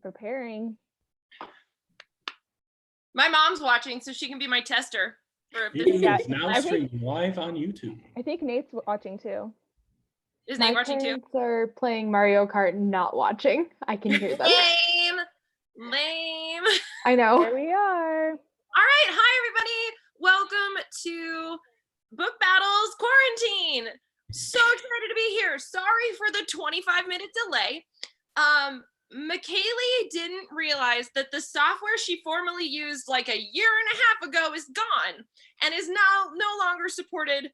Preparing. My mom's watching, so she can be my tester. It is now streaming live on YouTube. I think Nate's watching too. Is Nate watching too? My parents are playing Mario Kart, not watching. I can hear them. Lame. I know. There we are. All right, hi everybody. Welcome to Book Battles Quarantine. So excited to be here. Sorry for the 25-minute delay. McKaylee didn't realize that the software she formerly used like a year and a half ago is gone and is now no longer supported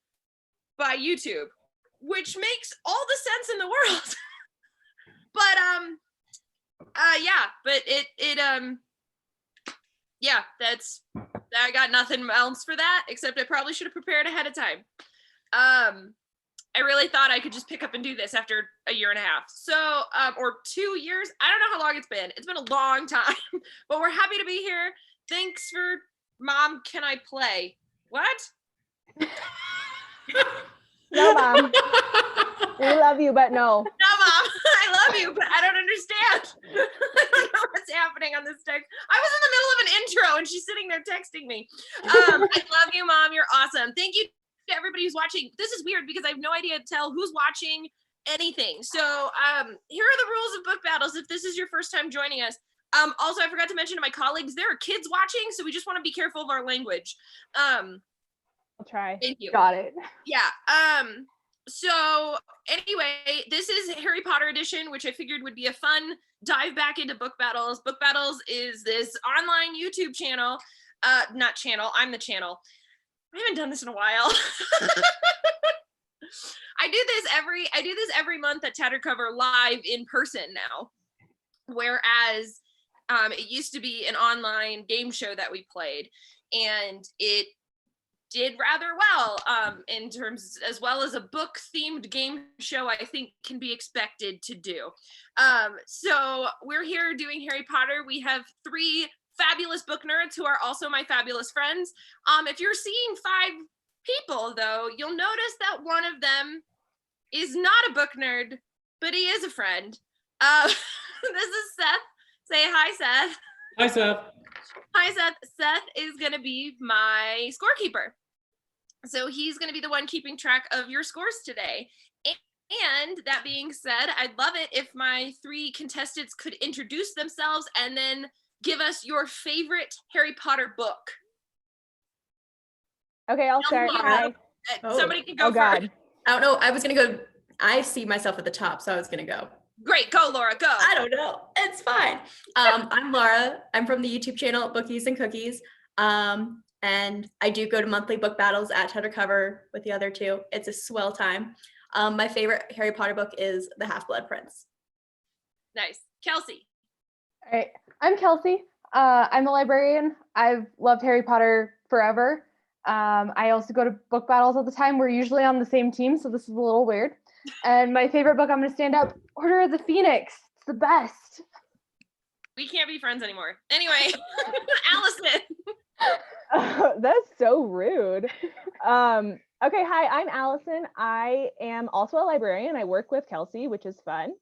by YouTube, which makes all the sense in the world. I got nothing else for that, except I probably should have prepared ahead of time. I really thought I could just pick up and do this after a year and a half. So, or 2 years. I don't know how long it's been. It's been a long time, but we're happy to be here. Thanks for, Mom, can I play? What? No, Mom. We love you, but no. No, Mom, I love you, but I don't understand. I don't know what's happening on this text. I was in the middle of an intro and she's sitting there texting me. I love you, Mom. You're awesome. Thank you to everybody who's watching. This is weird because I have no idea to tell who's watching anything. So here are the rules of Book Battles if this is your first time joining us. Also, I forgot to mention to my colleagues, there are kids watching, so we just want to be careful of our language. I'll try. Thank you. Got it. Yeah. So anyway, this is Harry Potter edition, which I figured would be a fun dive back into Book Battles. Book Battles is this online YouTube channel. Not channel, I'm the channel. I haven't done this in a while. I do this every month at Tattered Cover live in person now. Whereas it used to be an online game show that we played, and it did rather well in terms, as well as a book themed game show I think can be expected to do. So we're here doing Harry Potter. We have 3 fabulous book nerds who are also my fabulous friends. If you're seeing 5 people though, you'll notice that one of them is not a book nerd, but he is a friend. This is Seth. Say hi, Seth. Hi, Seth. Hi, Seth. Seth is gonna be my scorekeeper. So he's gonna be the one keeping track of your scores today. And that being said, I'd love it if my 3 contestants could introduce themselves and then give us your favorite Harry Potter book. Okay, I'll start. Hi. Somebody can go Oh, God. first. I don't know. I was going to go. I see myself at the top, so I was going to go. Great. Go, Laura. Go. I don't know. It's fine. I'm Laura. I'm from the YouTube channel Bookies and Cookies. And I do go to monthly book battles at Tattered Cover with the other 2. It's a swell time. My favorite Harry Potter book is The Half-Blood Prince. Nice. Kelsey. All right. I'm Kelsey. I'm a librarian. I've loved Harry Potter forever. I also go to book battles all the time. We're usually on the same team, so this is a little weird. And my favorite book, I'm going to stand up, Order of the Phoenix. It's the best. We can't be friends anymore. Anyway, Allison. That's so rude. Okay, hi, I'm Allison. I am also a librarian. I work with Kelsey, which is fun.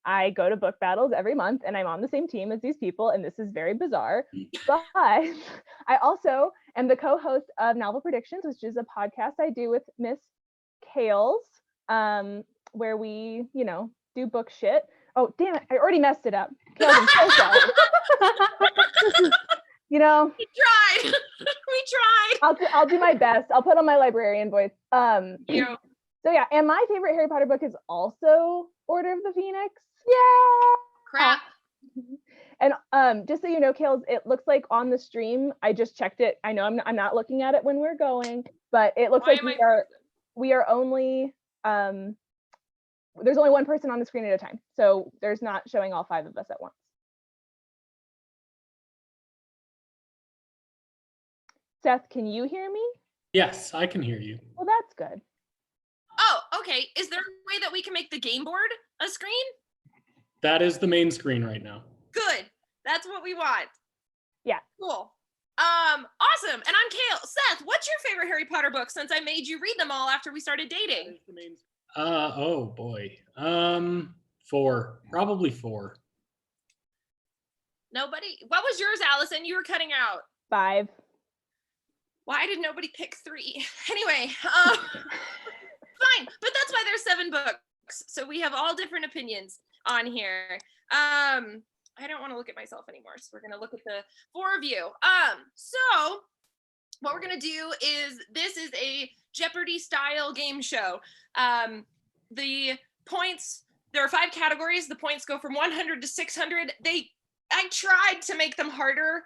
I go to book battles every month and I'm on the same team as these people, and this is very bizarre. But I also am the co-host of Novel Predictions, which is a podcast I do with Miss Kales, where we, do book shit. Oh, damn it, I already messed it up. Kales, I'm so sorry. We tried. We tried. I'll do my best. I'll put on my librarian voice. So yeah, and my favorite Harry Potter book is also Order of the Phoenix. Yeah. Crap. And just so you know, Kales, it looks like on the stream, I just checked it. I know I'm not looking at it when we're going, but it looks like we are only there's only one person on the screen at a time. So there's not showing all 5 of us at once. Seth, can you hear me? Yes, I can hear you. Well, that's good. Oh, okay. Is there a way that we can make the game board a screen? That is the main screen right now. Good. That's what we want. Yeah. Cool. Awesome. And I'm Kale. Seth, what's your favorite Harry Potter book since I made you read them all after we started dating? Oh boy. 4. Probably 4. Nobody? What was yours, Allison? You were cutting out. 5. Why did nobody pick 3? Anyway, fine. But that's why there's 7 books. So we have all different opinions on here. I don't want to look at myself anymore. So we're going to look at the 4 of you. So what we're going to do is, this is a Jeopardy style game show. The points, there are 5 categories. The points go from 100 to 600. I tried to make them harder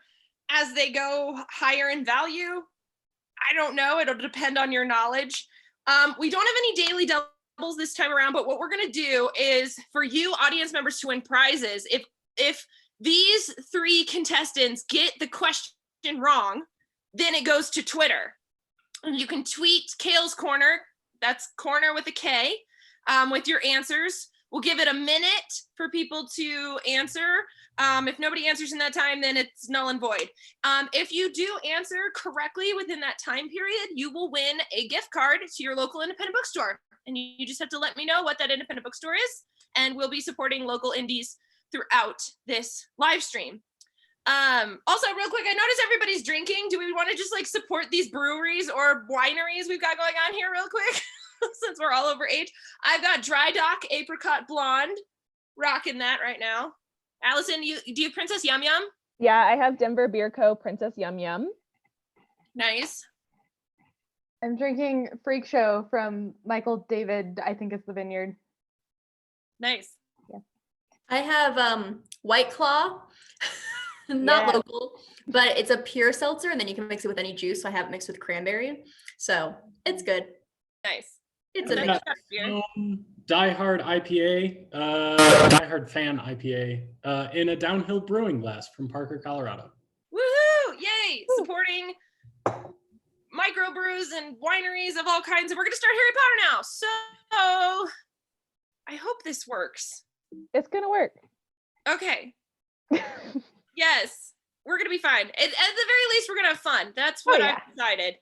as they go higher in value. I don't know. It'll depend on your knowledge. We don't have any daily doubles this time around, but what we're going to do is for you audience members to win prizes. If these 3 contestants get the question wrong, then it goes to Twitter. And you can tweet Kale's Corner, that's corner with a K, with your answers. We'll give it a minute for people to answer. If nobody answers in that time, then it's null and void. If you do answer correctly within that time period, you will win a gift card to your local independent bookstore. And you just have to let me know what that independent bookstore is, and we'll be supporting local indies throughout this live stream. Also, real quick, I noticed everybody's drinking. Do we want to just like support these breweries or wineries we've got going on here real quick? Since we're all over age. I've got Dry Dock Apricot Blonde, rocking that right now. Allison, do you have Princess Yum Yum? Yeah, I have Denver Beer Co. Princess Yum Yum. Nice. I'm drinking Freak Show from Michael David, I think it's the Vineyard. Nice. Yeah. I have White Claw, not Yeah. local, but it's a pure seltzer, and then you can mix it with any juice. So I have it mixed with cranberry, so it's good. Nice. It's And a then mix. you got beer. Die Hard IPA, Die Hard Fan IPA, in a downhill brewing glass from Parker, Colorado. Woohoo! Yay! Supporting microbrews and wineries of all kinds. And we're gonna start Harry Potter now. So I hope this works. It's gonna work. Okay. Yes, we're gonna be fine. At the very least, we're gonna have fun. That's what yeah. I've decided.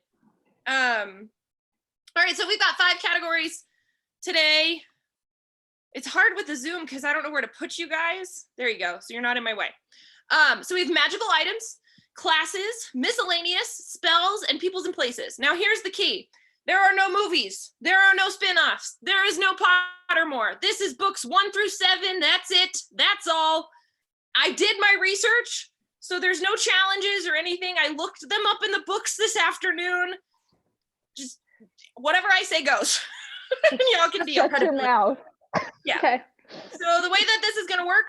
All right, so we've got 5 categories today. It's hard with the Zoom because I don't know where to put you guys. There you go. So you're not in my way. So we have magical items, classes, miscellaneous, spells, and peoples and places. Now here's the key. There are no movies. There are no spin-offs. There is no Pottermore. This is books 1 through 7. That's it. That's all. I did my research, so there's no challenges or anything. I looked them up in the books this afternoon. Just whatever I say goes. Y'all can deal. Shut your mouth. Yeah. Okay. So the way that this is going to work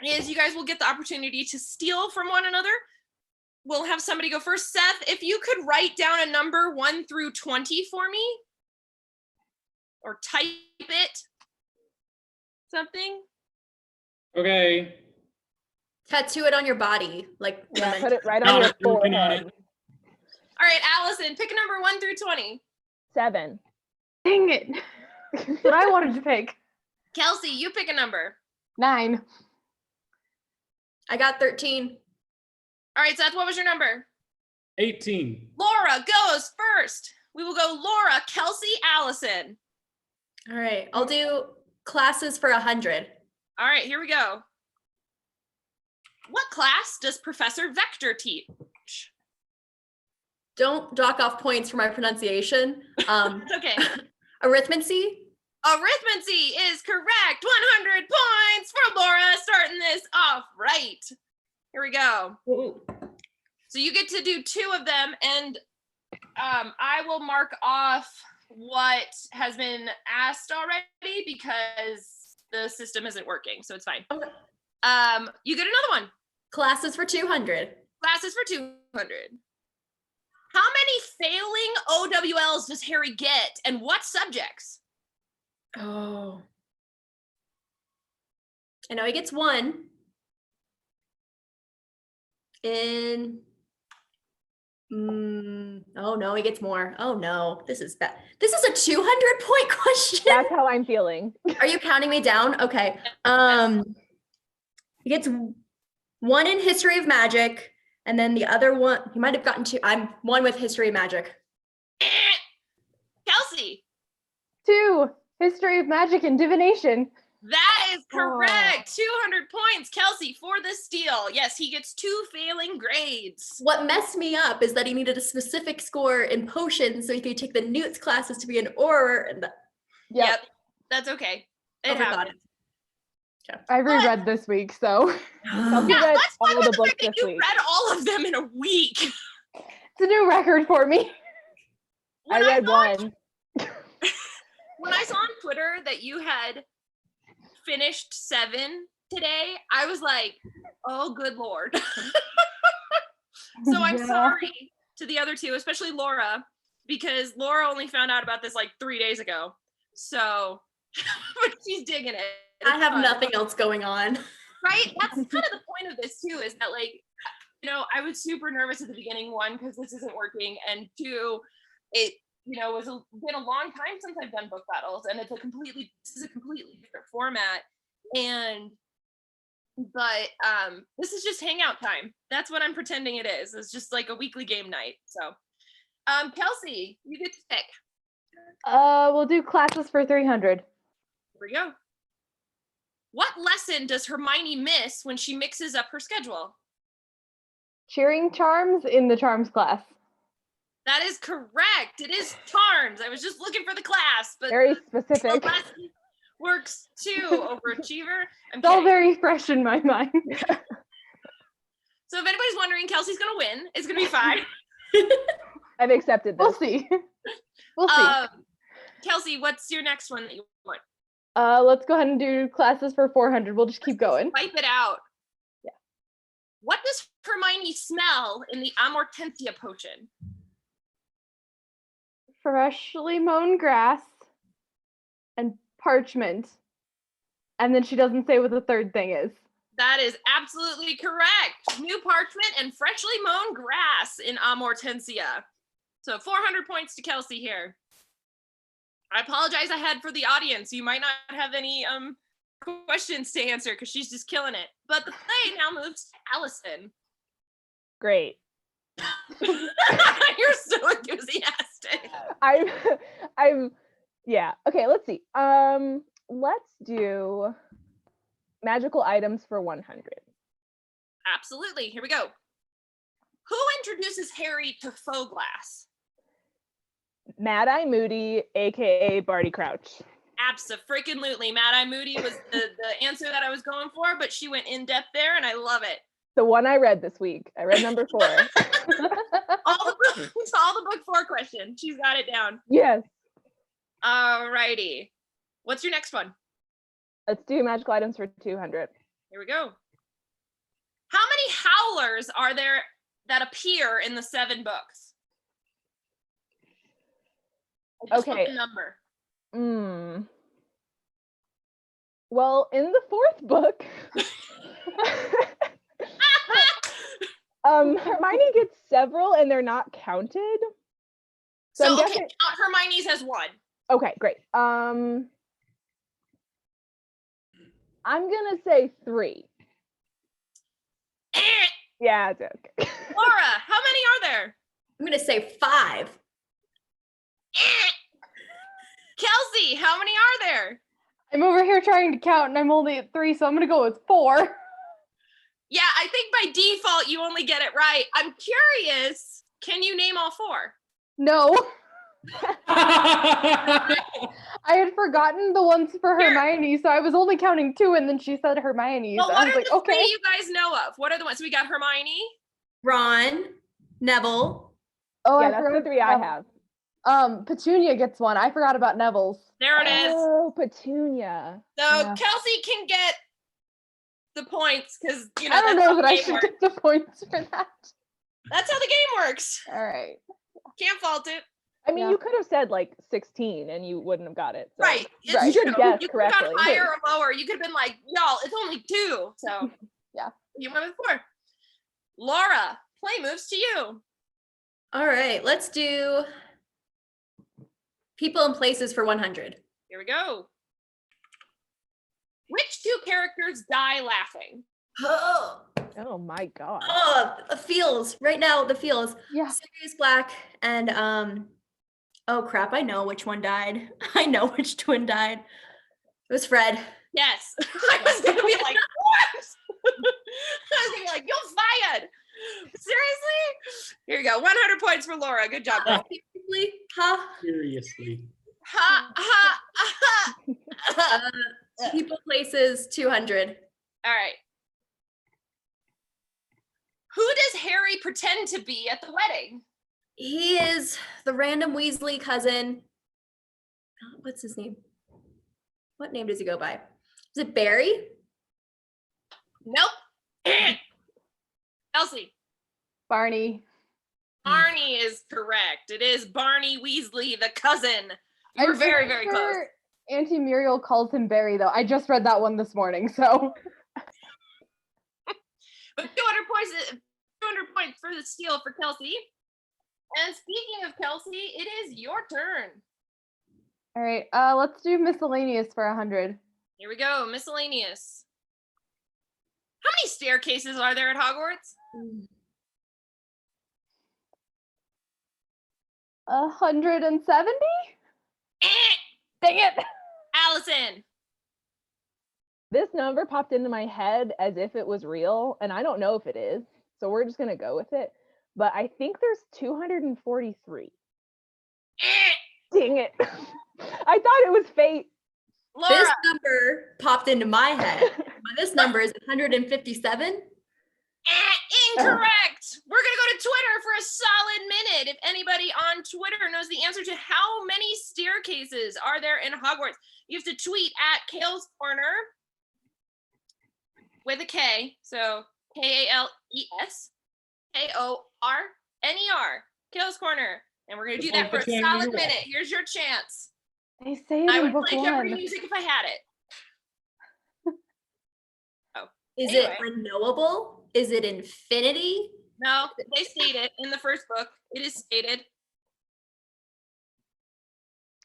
is you guys will get the opportunity to steal from one another. We'll have somebody go first. Seth, if you could write down a number 1 through 20 for me, or type it, something. Okay. Tattoo it on your body, like Yeah, women. put it right Got on your it, working on forehead. it. All right, Allison, pick a number 1 through 20. 7. Dang it. That's what I wanted to pick. Kelsey, you pick a number. 9. I got 13. All right, Seth, what was your number? 18. Laura goes first. We will go Laura, Kelsey, Allison. All right, I'll do classes for 100. All right, here we go. What class does Professor Vector teach? Don't dock off points for my pronunciation. Okay. Arithmancy. Arithmancy is correct. 100 points for Laura, starting this off right. Here we go. So you get to do 2 of them, and I will mark off what has been asked already because the system isn't working, so it's fine. Okay. You get another one. Classes for 200. Classes for 200. How many failing OWLs does Harry get, and what subjects? Oh. I know he gets 1. In oh no, he gets more. Oh no, this is bad. This is a 200-point question. That's how I'm feeling. Are you counting me down? Okay. He gets 1 in history of magic, and then the other one, he might have gotten 2. I'm 1 with history of magic. Kelsey, 2. History of magic and divination. that is correct. 200 points. Kelsey for the steal. Yes, he gets 2 failing grades. What messed me up is that he needed a specific score in potions so he could take the Newt's classes to be an Auror. And Yep. That's okay. It overthought happens. it. I reread this week, so Kelsey Yeah, read let's talk all about the the books fact that this you week. read all of them in a week. it's a new record for me. When I read saw on- one. When I saw on Twitter that you had finished 7 today, I was like, oh, good Lord. So I'm Yeah. sorry to the other 2, especially Laura, because Laura only found out about this like 3 days ago. So, but she's digging it. I It's have fun. nothing else going on. Right? That's kind of the point of this too, is that like, I was super nervous at the beginning, 1, because this isn't working, and 2, it, was been a long time since I've done book battles, and this is a completely different format. But this is just hangout time. That's what I'm pretending it is. It's just like a weekly game night. So, Kelsey, you get to pick. We'll do classes for 300. Here we go. What lesson does Hermione miss when she mixes up her schedule? Cheering charms in the charms class. That is correct. It is charms. I was just looking for the class, but Very the specific. lesson works too. Overachiever. I'm It's all kidding. very fresh in my mind. So if anybody's wondering, Kelsey's gonna win. It's gonna be fine. I've accepted We'll this. see. We'll see. Kelsey, what's your next one that you want? Let's go ahead and do classes for 400. We'll just keep going. Wipe it out. Yeah. What does Hermione smell in the Amortentia potion? Freshly mown grass and parchment. And then she doesn't say what the third thing is. That is absolutely correct. New parchment and freshly mown grass in Amortensia. So 400 points to Kelsey here. I apologize ahead for the audience. You might not have any questions to answer because she's just killing it. But the play now moves to Allison. Great. You're so enthusiastic. I'm yeah. Okay, let's see. Let's do magical items for 100. Absolutely. Here we go. Who introduces Harry to Foglass? Mad Eye Moody, aka Barty Crouch. Abso-freaking-lutely. Mad Eye Moody was the answer that I was going for, but she went in depth there, and I love it. The one I read this week. I read number 4. All the book 4 question. She's got it down. Yes. Alrighty. What's your next one? Let's do magical items for 200. Here we go. How many howlers are there that appear in the 7 books? I just want Okay. the number. Well, in the 4th book, Hermione gets several and they're not counted. So I'm So, okay, guessing- count Hermione's as 1. Okay, great. I'm gonna say 3. Eh. Yeah, it's okay. Laura, how many are there? I'm going to say 5. Eh. Kelsey, how many are there? I'm over here trying to count and I'm only at 3, so I'm gonna go with 4. Yeah, I think by default you only get it right. I'm curious, can you name all 4? No. I had forgotten the ones for Here. Hermione, so I was only counting 2 and then she said Hermione's. Well, I what was are like, the okay. 3 you guys know of? What are the ones? So we got Hermione. Ron, Neville. Oh, Yeah, I that's forgot the 3 I about- have. Petunia gets one. I forgot about Neville's. There it is. Oh, Petunia. So Yeah. Kelsey can get the points because you know I don't that's know how that the I game should works. get the points for that. That's how the game works. All right. Can't fault it. I mean, Yeah. you could have said like 16 and you wouldn't have got it. So. Right. It's Right. You true. did guess You could have correctly. gone higher or lower. You could have been like, y'all, it's only 2. So Yeah. You went with 4. Laura, play moves to you. All right, let's do people and places for 100. Here we go. Which 2 characters die laughing? Oh, Oh my god. the feels. Right now, the feels. Yeah. Sirius Black and oh crap, I know which one died. I know which twin died. It was Fred. Yes. I was gonna be like, you go. 100 points for Laura. Good job, girl. Seriously? Huh? Seriously. Ha, ha, ha. People, places, 200. All right. Who does Harry pretend to be at the wedding? He is the random Weasley cousin. What's his name? What name does he go by? Is it Barry? Nope. Elsie. Barney. Barney is correct. It is Barney Weasley, the cousin. You were I'm very, pretty very close. sure Auntie Muriel calls him Barry, though. I just read that one this morning, so. But 200 points for the steal for Kelsey. And speaking of Kelsey, it is your turn. All right, let's do miscellaneous for 100. Here we go, miscellaneous. How many staircases are there at Hogwarts? 170? Eh, Dang it! Allison. This number popped into my head as if it was real, and I don't know if it is. So we're just gonna go with it. But I think there's 243. Eh, Dang it. I thought it was fate. Laura. This number popped into my head. But this number is 157. Incorrect. We're gonna go to Twitter for a solid minute. If anybody on Twitter knows the answer to how many staircases are there in Hogwarts, you have to tweet at Kale's Corner with a K. So KALES KORNER. Kale's Corner. And we're gonna do that for a solid minute. Here's your chance. They say it I in would book play Jeopardy one. music if I had it. Is Anyway. it unknowable? Is it infinity? No, they state it in the first book. It is stated.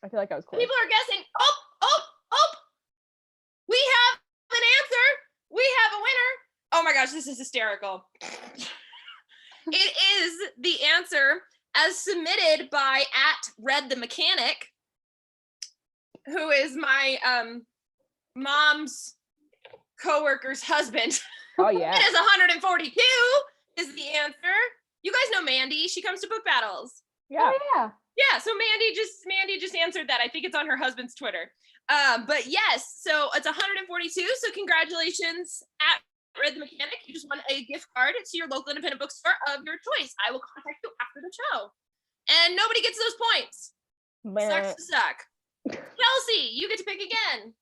I feel like I was close. People are guessing. Oh! We have an answer. We have a winner. Oh my gosh, this is hysterical. It is the answer as submitted by @Red the Mechanic, who is my mom's coworker's husband. Oh It yeah. is 142 is the answer. You guys know Mandy. She comes to book battles. Yeah. Oh, yeah. Yeah, so Mandy just answered that. I think it's on her husband's Twitter. But yes, so it's 142. So congratulations @Red the Mechanic. You just won a gift card to your local independent bookstore of your choice. I will contact you after the show. And nobody gets those points. Sucks to suck. Kelsey, you get to pick again.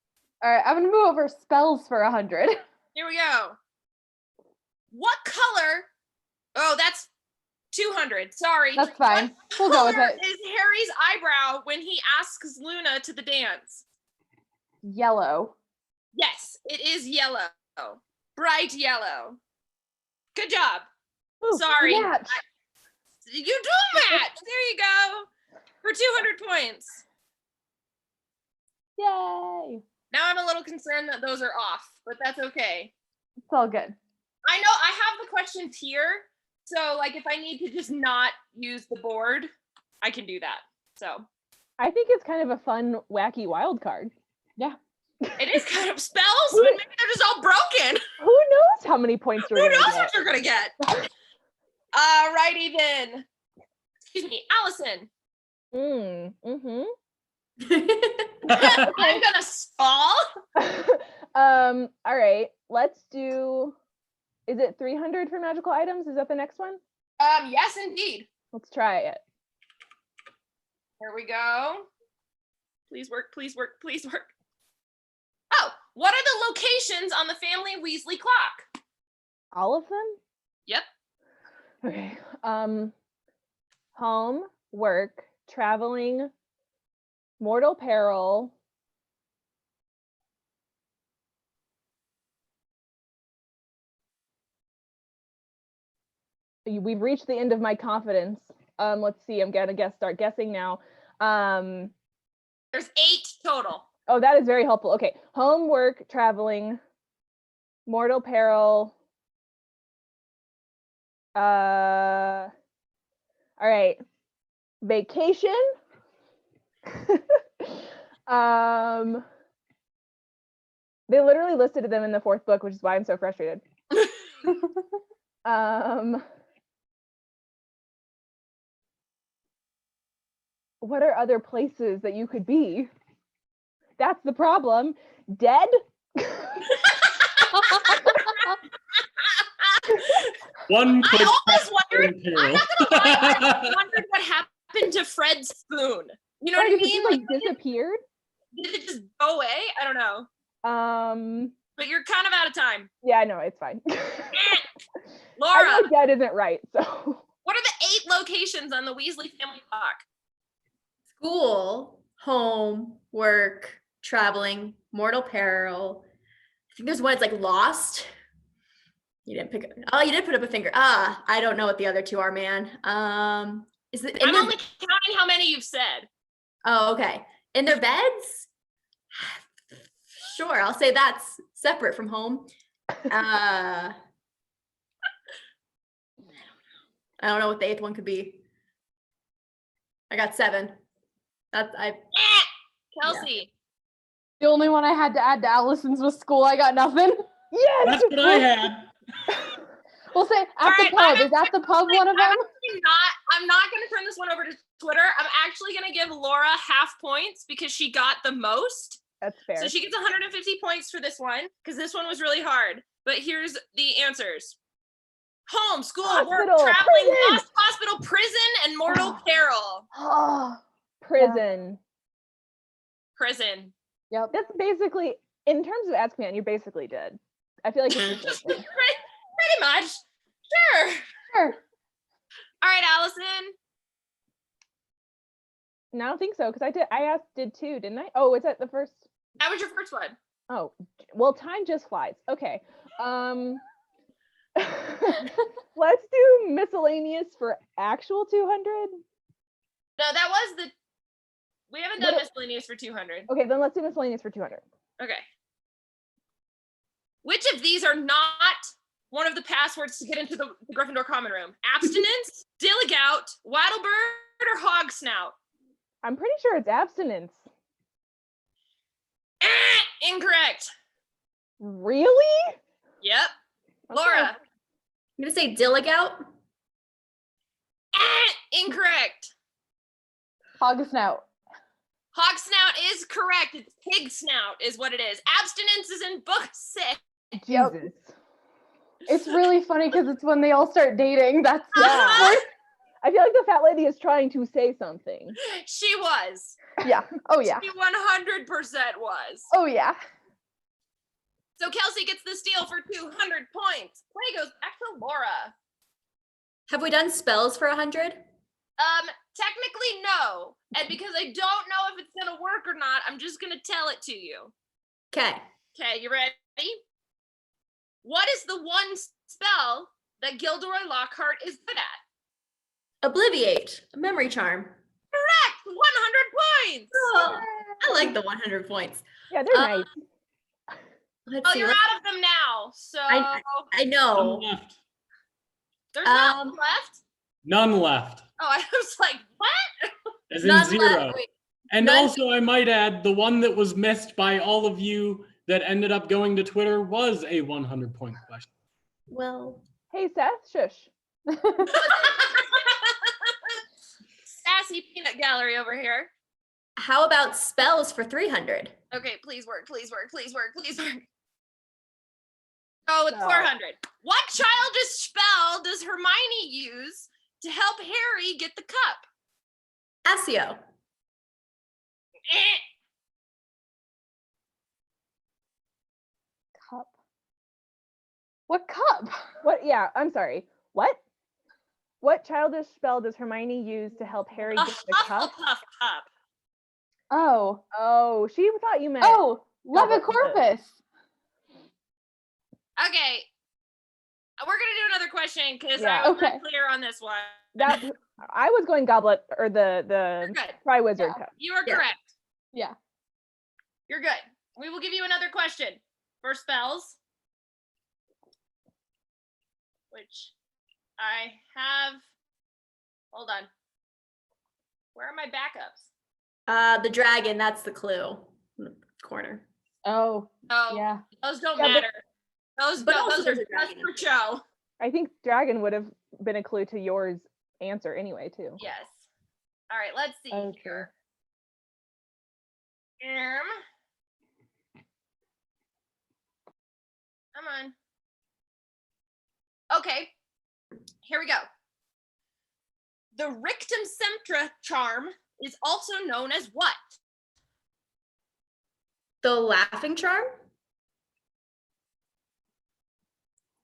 All right, I'm gonna move over spells for 100. Here we go. What color? Oh, that's 200. Sorry. That's fine. We'll go with Color it. is Harry's eyebrow when he asks Luna to the dance? Yellow. Yes, it is yellow. Bright yellow. Good job. Ooh, Sorry. match. You do match. There you go. For 200 points. Yay! Now I'm a little concerned that those are off, but that's okay. It's all good. I know I have the questions here. So like if I need to just not use the board, I can do that. So I think it's kind of a fun, wacky wild card. it is kind of spells, but maybe they're just all broken. Who knows how many points we're Who gonna knows get? what you're gonna get? Alrighty then. Excuse me, Allison. Mm-hmm. I'm gonna stall. All right, let's do, is it 300 for magical items? Is that the next one? Yes, indeed. Let's try it. Here we go. Please work, please work, please work. Oh, what are the locations on the family Weasley clock? All of them? Yep. Okay. Home, work, traveling, mortal peril. We've reached the end of my confidence. Let's see. I'm gonna start guessing now. There's 8 total. Oh, that is very helpful. Okay. Home, work, traveling, mortal peril. All right. Vacation. They literally listed them in the 4th book, which is why I'm so frustrated. what are other places that you could be? That's the problem. Dead? One quick always wondered- question, I'm Carol. I wondered what happened to Fred's spoon. You know what I Like, mean? it just, like, disappeared? Did it just go away? I don't know. But you're kind of out of time. Yeah, no, it's fine. Laura, I know dead isn't right, so. what are the 8 locations on the Weasley family clock? School, home, work, traveling, mortal peril. I think there's one. It's like lost. You didn't pick. Oh, you did put up a finger. I don't know what the other 2 are, man. Is it? I'm only counting how many you've said. Oh, okay. In their beds? Sure, I'll say that's separate from home. I don't know what the 8th one could be. I got 7. Kelsey. The only one I had to add to Allison's was school. I got nothing. Yes! That's what I had. We'll say at Alright, the pub. Is at the pub one of them? I'm not going to turn this one over to Twitter. I'm actually going to give Laura half points because she got the most. That's fair. So she gets 150 points for this one because this one was really hard. But here's the answers. Home, school, work, Hospital, traveling, prison. lost, hospital, prison, and mortal peril. Oh, Prison. Prison. yep. That's basically, in terms of Azkaban, you're basically dead. I feel like it's the same thing. Pretty much. Sure. Sure. All right, Allison. No, I don't think so, because I did 2, didn't I? Oh, is that the first? That was your first one. Oh, well, time just flies. Okay. Let's do miscellaneous for actual 200. No, that was the. We haven't done What- miscellaneous for 200. Okay, then let's do miscellaneous for 200. Okay. Which of these are not one of the passwords to get into the Gryffindor common room? Abstinence, dilly gout, Waddlebird, or hog snout? I'm pretty sure it's abstinence. Incorrect. Really? Yep. Okay. Laura. I'm gonna say Dilligout. Incorrect. Hog snout. Hog snout is correct. It's pig snout is what it is. Abstinence is in book 6. Yep. Jesus. It's really funny because it's when they all start dating. That's Yeah. I feel like the fat lady is trying to say something. She was. yeah. Oh yeah. She 100% was. Oh yeah. So Kelsey gets the steal for 200 points. Play goes back to Laura. Have we done spells for 100? Technically no. And because I don't know if it's gonna work or not, I'm just gonna tell it to you. Okay. Okay, you ready? What is the one spell that Gilderoy Lockhart is good at? Obliviate. A memory charm. Correct! 100 points! Oh, I like the 100 points. Yeah, they're nice. Let's Oh, see. you're out of them now. So I None know. left. there's none left? None left. Oh, I was like, what? As in None 0. left. Wait, And none- also, I might add, the one that was missed by all of you that ended up going to Twitter was a 100-point question. well, Hey, Seth, shush. Sassy peanut gallery over here. how about spells for 300? Okay, please work, please work, please work, please work. Oh, it's No. 400. What childish spell does Hermione use to help Harry get the cup? Accio. Eh. Cup. What cup? What? Yeah, I'm sorry. What? What childish spell does Hermione use to help Harry A get the cup? Hufflepuff cup. Oh. Oh, she thought you meant. Oh, Goblet of Levicorpus. Okay. We're gonna do another question because Yeah. I was Okay. not clear on this one. That I was going goblet or You're the good. Triwizard Yeah. Cup. You are Yeah. correct. Yeah. You're good. We will give you another question for spells, which I have. Hold on. Where are my backups? The dragon, that's the clue. In the corner. Oh, Oh, yeah. those don't Yeah, but- matter. Those, But also those there's are a just dragon. for show. I think dragon would have been a clue to yours answer anyway, too. Yes. All right, let's see Okay. here. Come on. Okay, here we go. The Rictum Centra charm is also known as what? The laughing charm?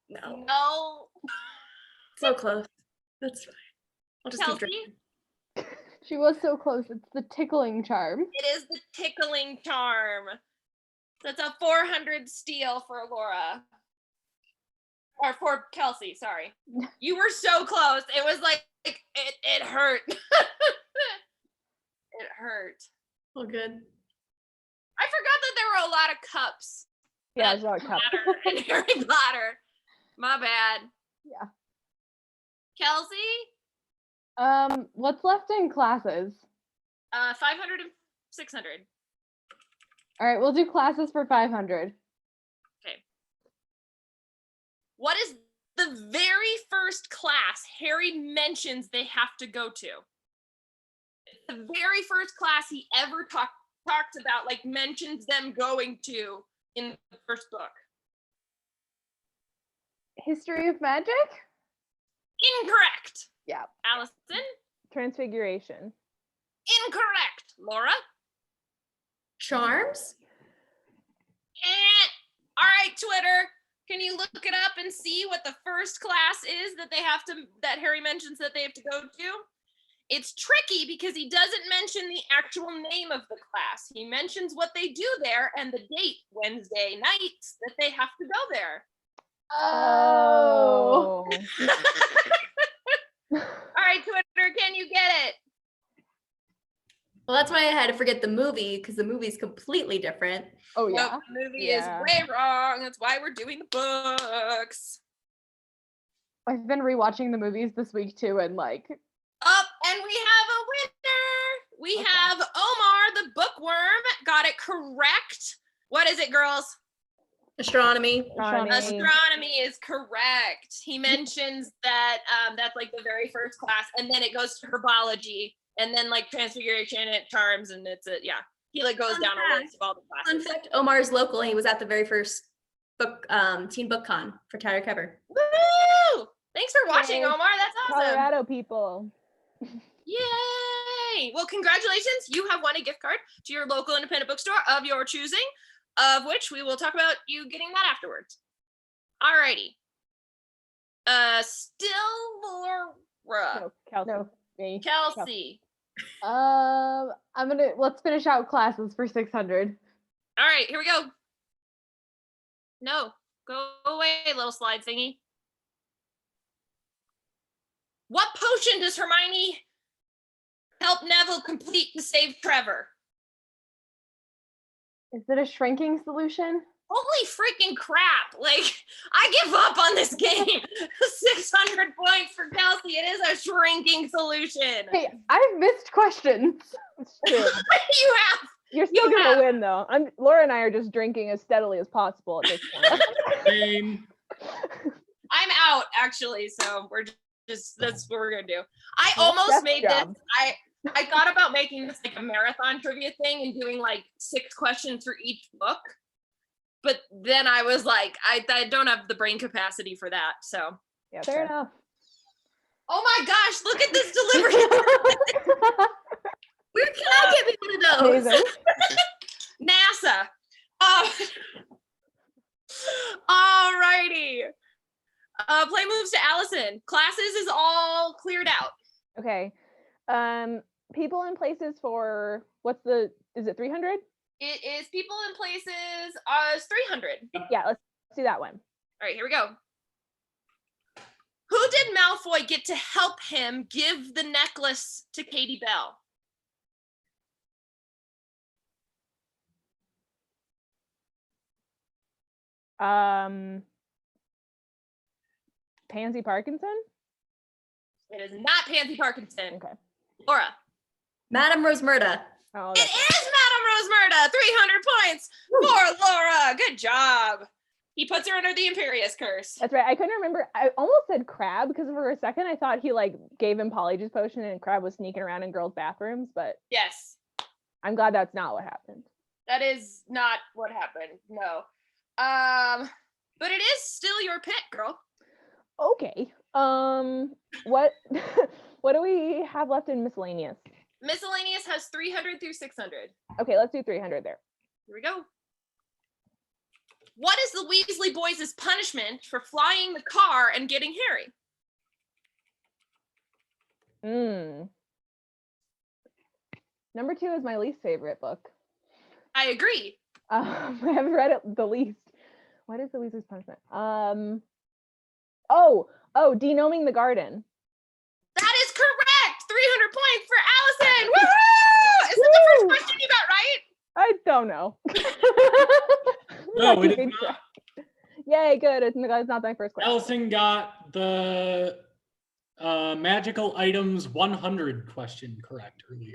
No. No. So close. That's fine. I'll just keep Kelsey, drinking. She was so close. It's the tickling charm. it is the tickling charm. That's a 400 steal for Laura. Or for Kelsey, sorry. You were so close. It was like, it hurt. It hurt. All good. I forgot that there were a lot of cups. Yeah, it's not a cup. Potter and Harry Potter. My bad. Yeah. Kelsey, What's left in classes? 500 and 600. All right, we'll do classes for 500. What is the very first class Harry mentions they have to go to? The very first class he ever talks about, like mentions them going to in the first book. History of magic? Incorrect. Yeah. Allison? Transfiguration. Incorrect. Laura? Charms? All right, Twitter. Can you look it up and see what the first class is that Harry mentions that they have to go to? It's tricky because he doesn't mention the actual name of the class. He mentions what they do there and the date, Wednesday nights, that they have to go there. Oh. All right, Twitter, can you get it? Well, that's why I had to forget the movie because the movie's completely different. Oh, Nope, yeah. the movie Yeah. is way wrong. That's why we're doing the books. I've been rewatching the movies this week too, and like, Up, and we have a winner. We Okay. have Omar the bookworm. Got it correct. What is it, girls? Astronomy. Astronomy. Astronomy is correct. He mentions that that's like the very first class, and then it goes to herbology, and then like transfiguration and charms, and it's yeah. He like goes Fun down a fact. list of all the Fun classes. fact, Omar's local. He was at the very first book teen book con for Tyler Cover. Woo! Thanks for watching, Yay. Omar. That's awesome. Colorado people. Yay! Well, congratulations. You have won a gift card to your local independent bookstore of your choosing, of which we will talk about you getting that afterwards. Alrighty. Still Laura. No, Kelsey. no, me. Kelsey. Let's finish out classes for 600. All right, here we go. No, go away, little slide thingy. What potion does Hermione help Neville complete to save Trevor? Is it a shrinking solution? Holy freaking crap. Like, I give up on this game. 600 points for Kelsey. It is a shrinking solution. Hey, I've missed questions. It's true. You have. You're still You gonna have- win though. Laura and I are just drinking as steadily as possible at this point. Same. I'm out, actually, so we're just that's what we're gonna do. I Well, almost that's made job. this. I thought about making this like a marathon trivia thing and doing like 6 questions for each book. But then I was like, I don't have the brain capacity for that. So, Yeah, Fair enough. oh my gosh, look at this delivery. Where can I get me one of those? Amazing. NASA. Alrighty. Play moves to Allison. Classes is all cleared out. Okay. People and places for is it 300? It is people and places. It's 300. Yeah, let's do that one. All right, here we go. Who did Malfoy get to help him give the necklace to Katie Bell? Pansy Parkinson? It is not Pansy Parkinson. Okay. Laura. Madame Rosmerta. Oh, It that's is Madame Rosmerta. 300 points for Laura. Good job. He puts her under the Imperious curse. That's right. I couldn't remember. I almost said Crab because for a second I thought he like gave him Polyjuice potion and Crab was sneaking around in girls' bathrooms, but Yes, I'm glad that's not what happened. that is not what happened. No. But it is still your pick, girl. Okay. What what do we have left in miscellaneous? Miscellaneous has 300 through 600. Okay, let's do 300 there. Here we go. What is the Weasley boys' punishment for flying the car and getting Harry? Number 2 is my least favorite book. I agree. I haven't read it the least. What is the Weasley's punishment? Denoming the garden. That is correct. 300 points for Allison. Woohoo! Is it the first question you got right? I don't know. No, it is Keeping not. track. Yay, good. It's not my first question. Allison got the magical items 100 question correct earlier.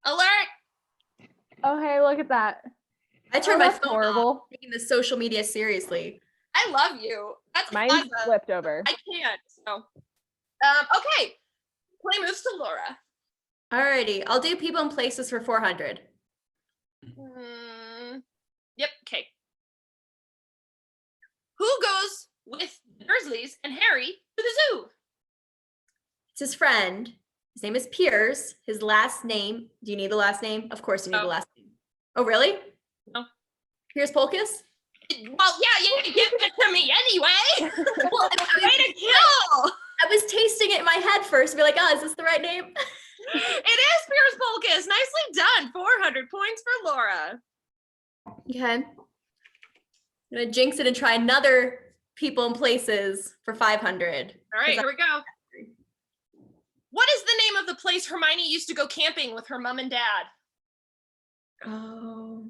Alert. Oh, hey, look at that. I turned Oh, my that's phone horrible. off, taking the social media seriously. I love you. That's Mine's awesome. flipped over. I can't. So, okay. Play moves to Laura. Alrighty, I'll do people and places for 400. Yep. Okay. Who goes with Dursleys and Harry to the zoo? It's his friend. His name is Piers. His last name. Do you need the last name? Of course you need No. the last name. Oh, really? No. Piers Polkus? Well, yeah, you give it to me anyway. Well, Way to kill! I was tasting it in my head first to be like, oh, is this the right name? It is Piers Polkus. Nicely done. 400 points for Laura. Okay. I'm gonna jinx it and try another people and places for 500. All right, here we go. What is the name of the place Hermione used to go camping with her mom and dad? Oh.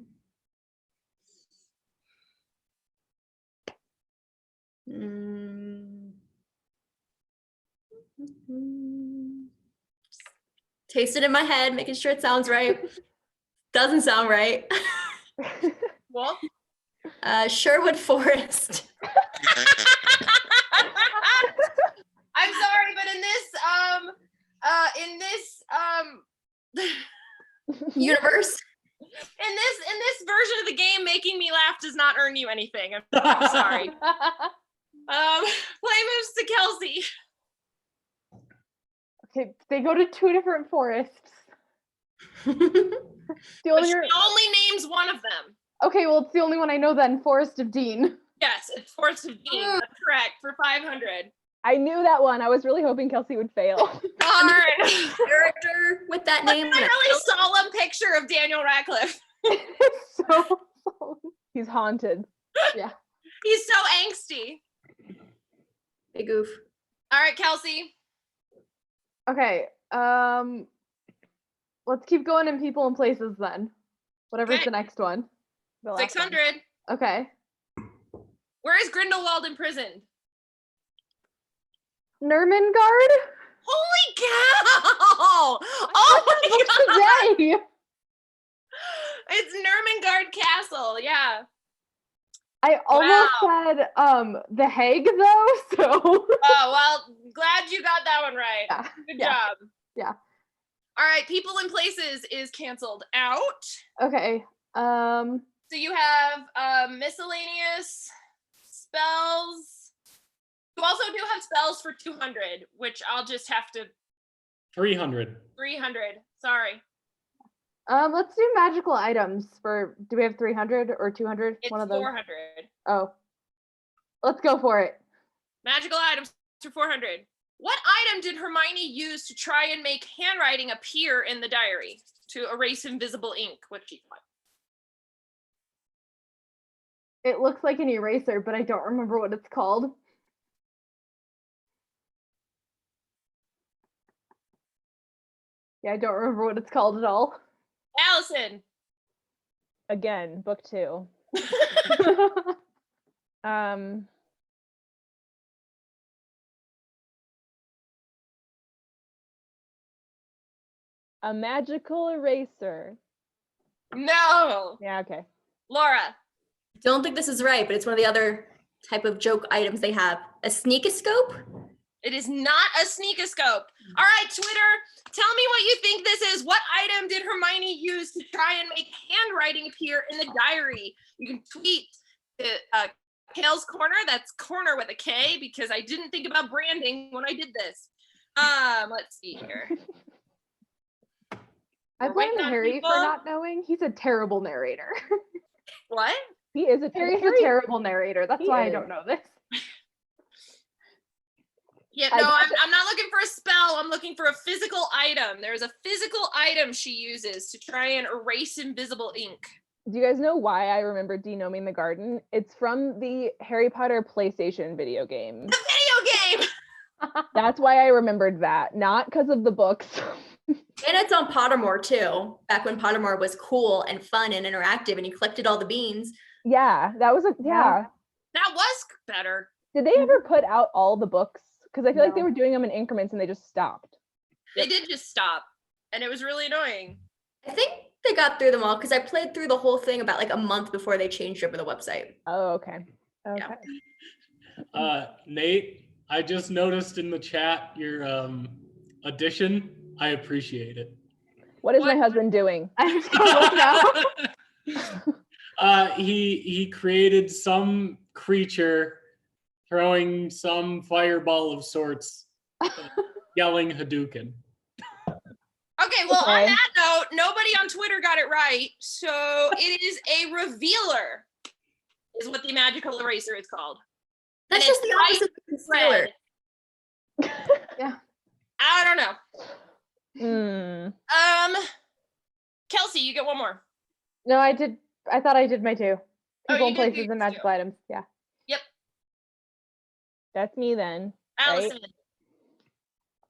Taste it in my head, making sure it sounds right. Doesn't sound right. Well, Sherwood Forest. I'm sorry, but in this Universe. in this version of the game, making me laugh does not earn you anything. I'm sorry. Play moves to Kelsey. Okay, they go to 2 different forests. The But only she only names one of them. okay, well, it's the only one I know then, Forest of Dean. Yes, it's Forest of Dean. That's correct for 500. I knew that one. I was really hoping Kelsey would fail. Darn. Character with that Look name. at a really solemn picture of Daniel Radcliffe. so He's haunted. He's so angsty. Big oof. All right, Kelsey. okay. Let's keep going in people and places then. Whatever's Okay. the next one. The last one. 600. Okay. Where is Grindelwald imprisoned? Nurmengard? Holy cow! Oh my god! Today. It's Nurmengard Castle. Yeah. I almost said The Hague though, so Oh well, glad you got that one right. yeah. Good Yeah. job. Yeah. All right, people and places is canceled out. Okay. So you have miscellaneous spells. You also do have spells for 200, which I'll just have to 300. 300. Sorry. Let's do magical items for. Do we have 300 or 200? It's One of those. 400. Oh, let's go for it. Magical items for 400. What item did Hermione use to try and make handwriting appear in the diary to erase invisible ink? What she thought. It looks like an eraser, but I don't remember what it's called. Yeah, I don't remember what it's called at all. Allison. Again, book 2. A magical eraser. No. Yeah, okay. Laura. Don't think this is right, but it's one of the other type of joke items they have. A sneakoscope? It is not a sneakoscope. All right, Twitter, tell me what you think this is. What item did Hermione use to try and make handwriting appear in the diary? You can tweet to Kale's Corner. That's corner with a K because I didn't think about branding when I did this. Let's see here. I We're blame waiting on Harry people. for not knowing. He's a terrible narrator. What? He is a Harry's Harry- a terrible narrator. That's He why I is. don't know this. Yeah, I no, got I'm not looking for a spell. I'm looking for a physical item. There's a physical item she uses to try and erase invisible ink. Do you guys know why I remember denoming the garden? It's from the Harry Potter PlayStation video game. The video game! That's why I remembered that, not because of the books. And it's on Pottermore too. Back when Pottermore was cool and fun and interactive and you collected all the beans. Yeah, that was a yeah. That was better. Did they ever put out all the books? Because I feel like they No. were doing them in increments and they just stopped. They did just stop. And it was really annoying. I think they got through them all because I played through the whole thing about like a month before they changed over the website. Oh, okay. Okay. Nate, I just noticed in the chat your addition. I appreciate it. What is What? my husband doing? I'm just gonna look now. He created some creature throwing some fireball of sorts, yelling Hadouken. Okay, well, on Okay. that note, nobody on Twitter got it right. So it is a revealer, is what the magical eraser is called. That's And just it's the opposite of concealer. red. I don't know. Kelsey, you get one more. No, I did. I thought I did my two. Oh, People you and did places do and two. magical items. Yeah. That's me then. Right? Allison,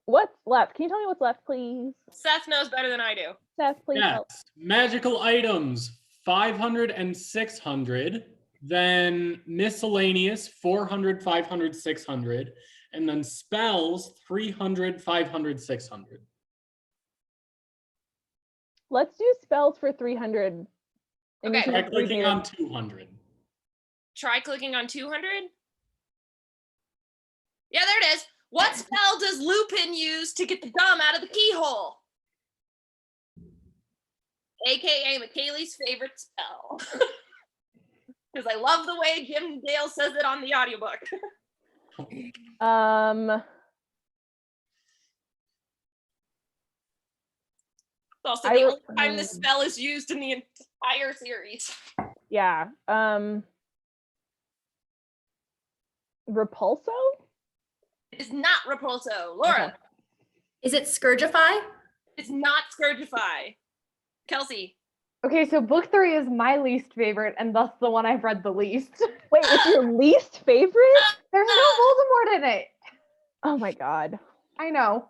What's left? Can you tell me what's left, please? Seth knows better than I do. Seth, please help. Yes, magical items 500 and 600, then miscellaneous 400, 500, 600, and then spells 300, 500, 600. Let's do spells for 300. And you Okay. can Try just read me clicking the- on 200. Try clicking on 200. Yeah, there it is. What spell does Lupin use to get the gum out of the keyhole? AKA McKaylee's favorite spell. Because I love the way Jim Dale says it on the audiobook. It's also I the re- only time this spell is used in the entire series. Yeah. Repulso? It's not Repulso. Laura, Okay. Is it Scourgify? it's not Scourgify. Kelsey, Okay, so book 3 is my least favorite, and thus the one I've read the least. Wait, it's your least favorite? There's no Voldemort in it. Oh my god. I know.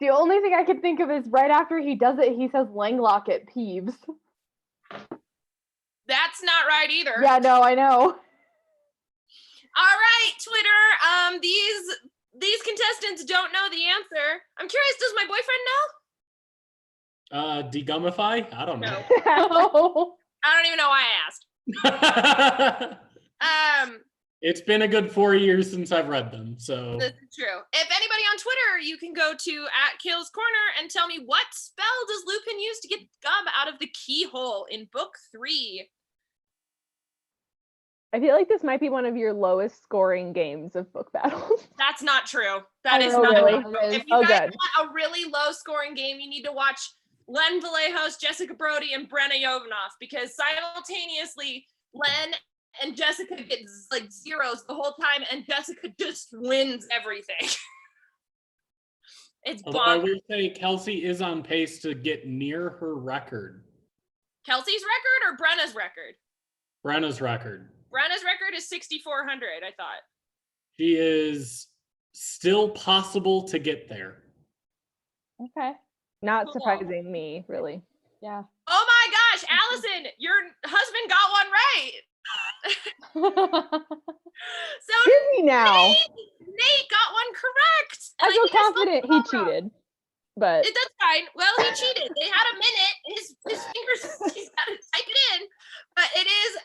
The only thing I can think of is right after he does it, he says Langlock at Peeves. that's not right either. Yeah, no, I know. All right, Twitter. These contestants don't know the answer. I'm curious, does my boyfriend know? Degumify? I don't know. Oh, I don't even know why I asked. It's been a good 4 years since I've read them, so This is true. If anybody on Twitter, you can go to @Kale's Corner and tell me what spell does Lupin use to get gum out of the keyhole in book 3? I feel like this might be one of your lowest scoring games of book battles. That's not true. That is Oh, not really? true. If you Oh, guys good. want a really low scoring game, you need to watch Len Vallejos, Jessica Brody, and Brenna Jovanoff, because simultaneously Len and Jessica get like zeros the whole time, and Jessica just wins everything. It's although I bonkers. will say Kelsey is on pace to get near her record, Kelsey's record or Brenna's record? Brenna's record. Brenna's record is 6,400, I thought. She is still possible to get there. okay. Not Cool. surprising me, really. Yeah. Oh my gosh, Allison, your husband got one right. So Hear me now. Nate got one correct. And I feel think I spelled confident it he all wrong. cheated. but That's fine. Well, he cheated. They had a minute. His fingers, he's got to type it in. But it is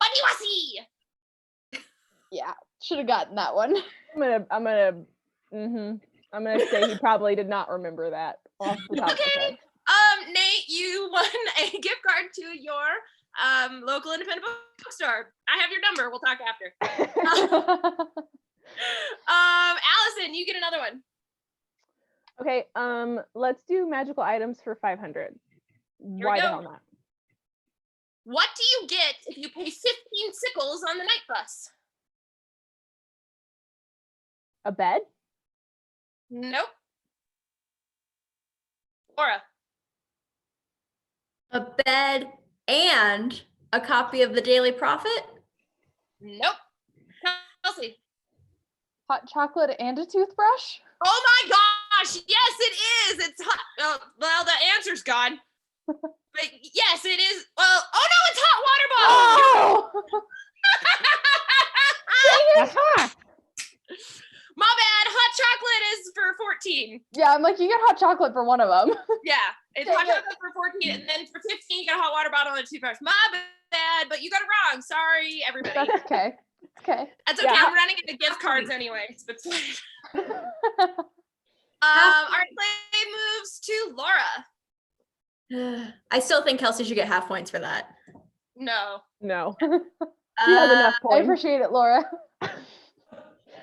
Baniwasi. Yeah, should have gotten that one. I'm gonna say he probably did not remember that off the top of his head. Nate, you won a gift card to your local independent bookstore. I have your number. We'll talk after. Allison, you get another one. Okay, let's do magical items for 500. we Why the go. hell not? What do you get if you pay 15 sickles on the night bus? A bed? Nope. Laura. A bed and a copy of the Daily Prophet. Nope. Kelsey. Hot chocolate and a toothbrush? Oh my gosh! Yes, it is. It's hot. Well, the answer's gone. But yes, it is. Well, oh no, it's hot water bottle. Oh! Aha! My bad. Hot chocolate is for 14. Yeah, I'm like, you get hot chocolate for one of them. Yeah, it's Dang hot it. chocolate for 14, and then for 15, you get a hot water bottle and a toothbrush. My bad, but you got it wrong. Sorry, everybody. That's okay. Okay. That's okay. Yeah. I'm running into gift cards anyway. But all right, play moves to Laura. I still think Kelsey should get half points for that. No. No. She has enough I points. appreciate it, Laura.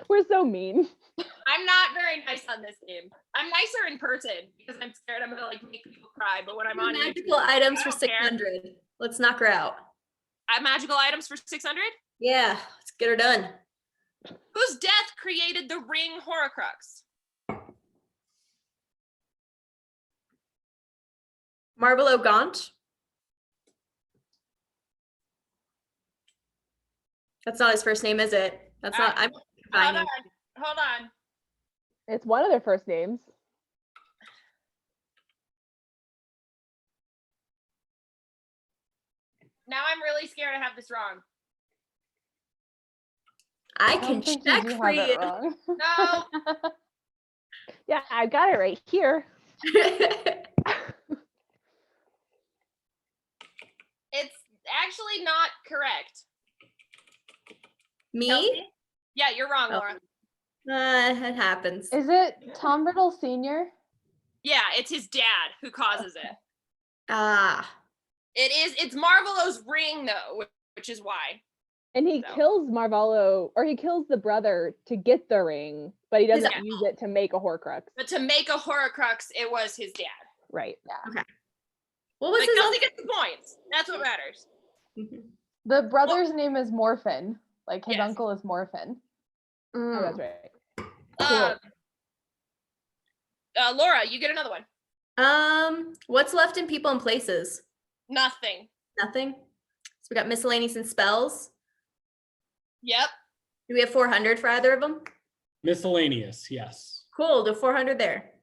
We're so mean. I'm not very nice on this game. I'm nicer in person because I'm scared I'm gonna like make people cry. But when I'm on Magical YouTube, items I for don't care. 600. Let's knock her out. I have magical items for 600. Yeah, let's get her done. Whose death created the ring Horcrux? Marvel O'Gaunt. That's not his first name, is it? That's not. I'm Hold combining. on. Hold on. It's one of their first names. Now I'm really scared to have this wrong. I don't can think check do for have it you. wrong. No. Yeah, I got it right here. It's actually not correct. Me? Kelsey? Yeah, you're wrong, Oh. Laura. It happens. Is it Tom Riddle Sr.? Yeah, it's his dad who causes it. Ah. It's Marvelo's ring though, which is why. And he So. kills Marvolo, or he kills the brother to get the ring, but he doesn't Yeah. use it to make a Horcrux. But to make a Horcrux, it was his dad. Right. What was But his Kelsey gets the points. That's what matters. The brother's name is Morphin. Like his Yes. uncle is Morphin. Oh, that's right. Laura, you get another one. What's left in People and Places? Nothing. Nothing. So we got miscellaneous and spells. Yep. Do we have 400 for either of them? Miscellaneous, yes. Cool. Do 400 there.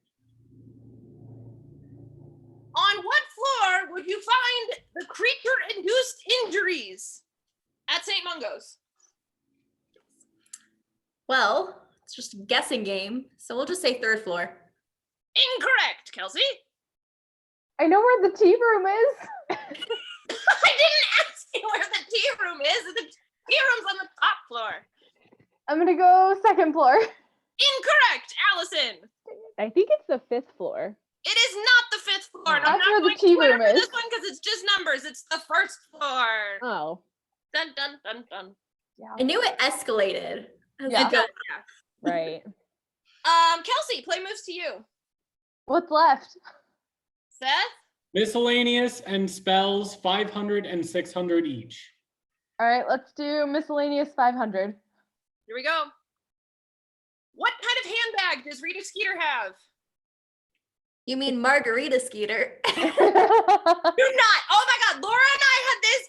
On what floor would you find the creature-induced injuries at St. Mungo's? Well, it's just a guessing game, so we'll just say 3rd floor. Incorrect, Kelsey. I know where the tea room is. I didn't ask you where the tea room is. The tea room's on the top floor. I'm gonna go 2nd floor. Incorrect, Allison. I think it's the 5th floor. It is not the 5th floor. And I'm That's not where the going tea to Twitter room for is. this one because it's just numbers. It's the 1st floor. Oh. Dun dun dun dun. Yeah. I knew it escalated. as Yeah. it goes. Right. Kelsey, play moves to you. What's left? Seth, Miscellaneous and spells 500 and 600 each. All right, let's do miscellaneous 500. here we go. What kind of handbag does Rita Skeeter have? You mean Margarita Skeeter? Do not. Oh my God, Laura and I had this.